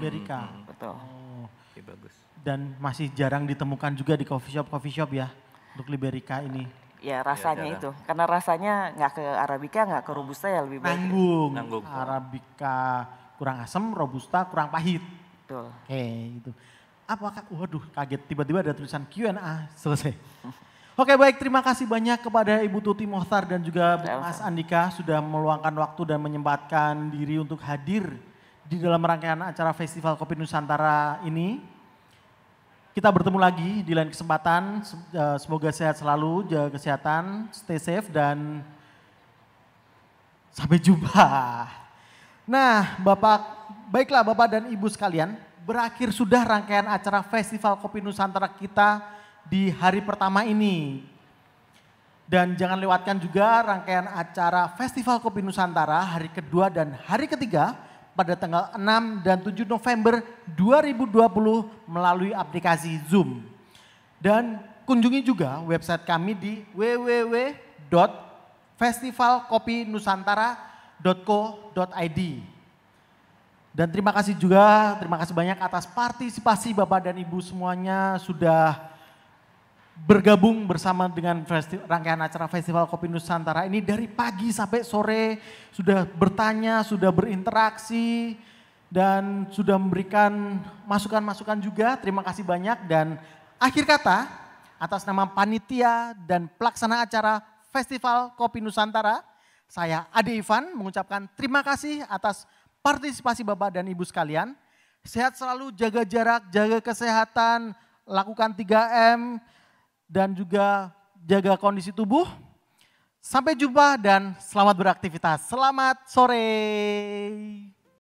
Betul. Oh. Oke, bagus. Dan masih jarang ditemukan juga di coffee shop ya untuk Liberica ini. Ya rasanya itu, karena rasanya nggak ke Arabica, nggak ke Robusta ya lebih baik. Nanggung. Arabica kurang asam, Robusta kurang pahit. Betul. Oke, itu. Apakah, waduh kaget tiba-tiba ada tulisan Q&A selesai. Oke baik, terima kasih banyak kepada Ibu Tuti Mohtar dan juga Mas Andika sudah meluangkan waktu dan menyempatkan diri untuk hadir di dalam rangkaian acara Festival Kopi Nusantara ini. Kita bertemu lagi di lain kesempatan, semoga sehat selalu, jaga kesehatan, stay safe dan sampai jumpa. Nah baiklah Bapak dan Ibu sekalian, berakhir sudah rangkaian acara Festival Kopi Nusantara kita di hari pertama ini. Dan jangan lewatkan juga rangkaian acara Festival Kopi Nusantara hari kedua dan hari ketiga pada tanggal 6 dan 7 November 2020 melalui aplikasi Zoom. Dan kunjungi juga website kami di www.festivalkopinusantara.co.id. Dan terima kasih banyak atas partisipasi Bapak dan Ibu semuanya sudah bergabung bersama dengan rangkaian acara Festival Kopi Nusantara ini dari pagi sampai sore, sudah bertanya, sudah berinteraksi dan sudah memberikan masukan-masukan juga. Terima kasih banyak, dan akhir kata atas nama panitia dan pelaksana acara Festival Kopi Nusantara, saya Ade Ivan mengucapkan terima kasih atas partisipasi Bapak dan Ibu sekalian. Sehat selalu, jaga jarak, jaga kesehatan, lakukan 3M, dan juga jaga kondisi tubuh. Sampai jumpa dan selamat beraktivitas. Selamat sore.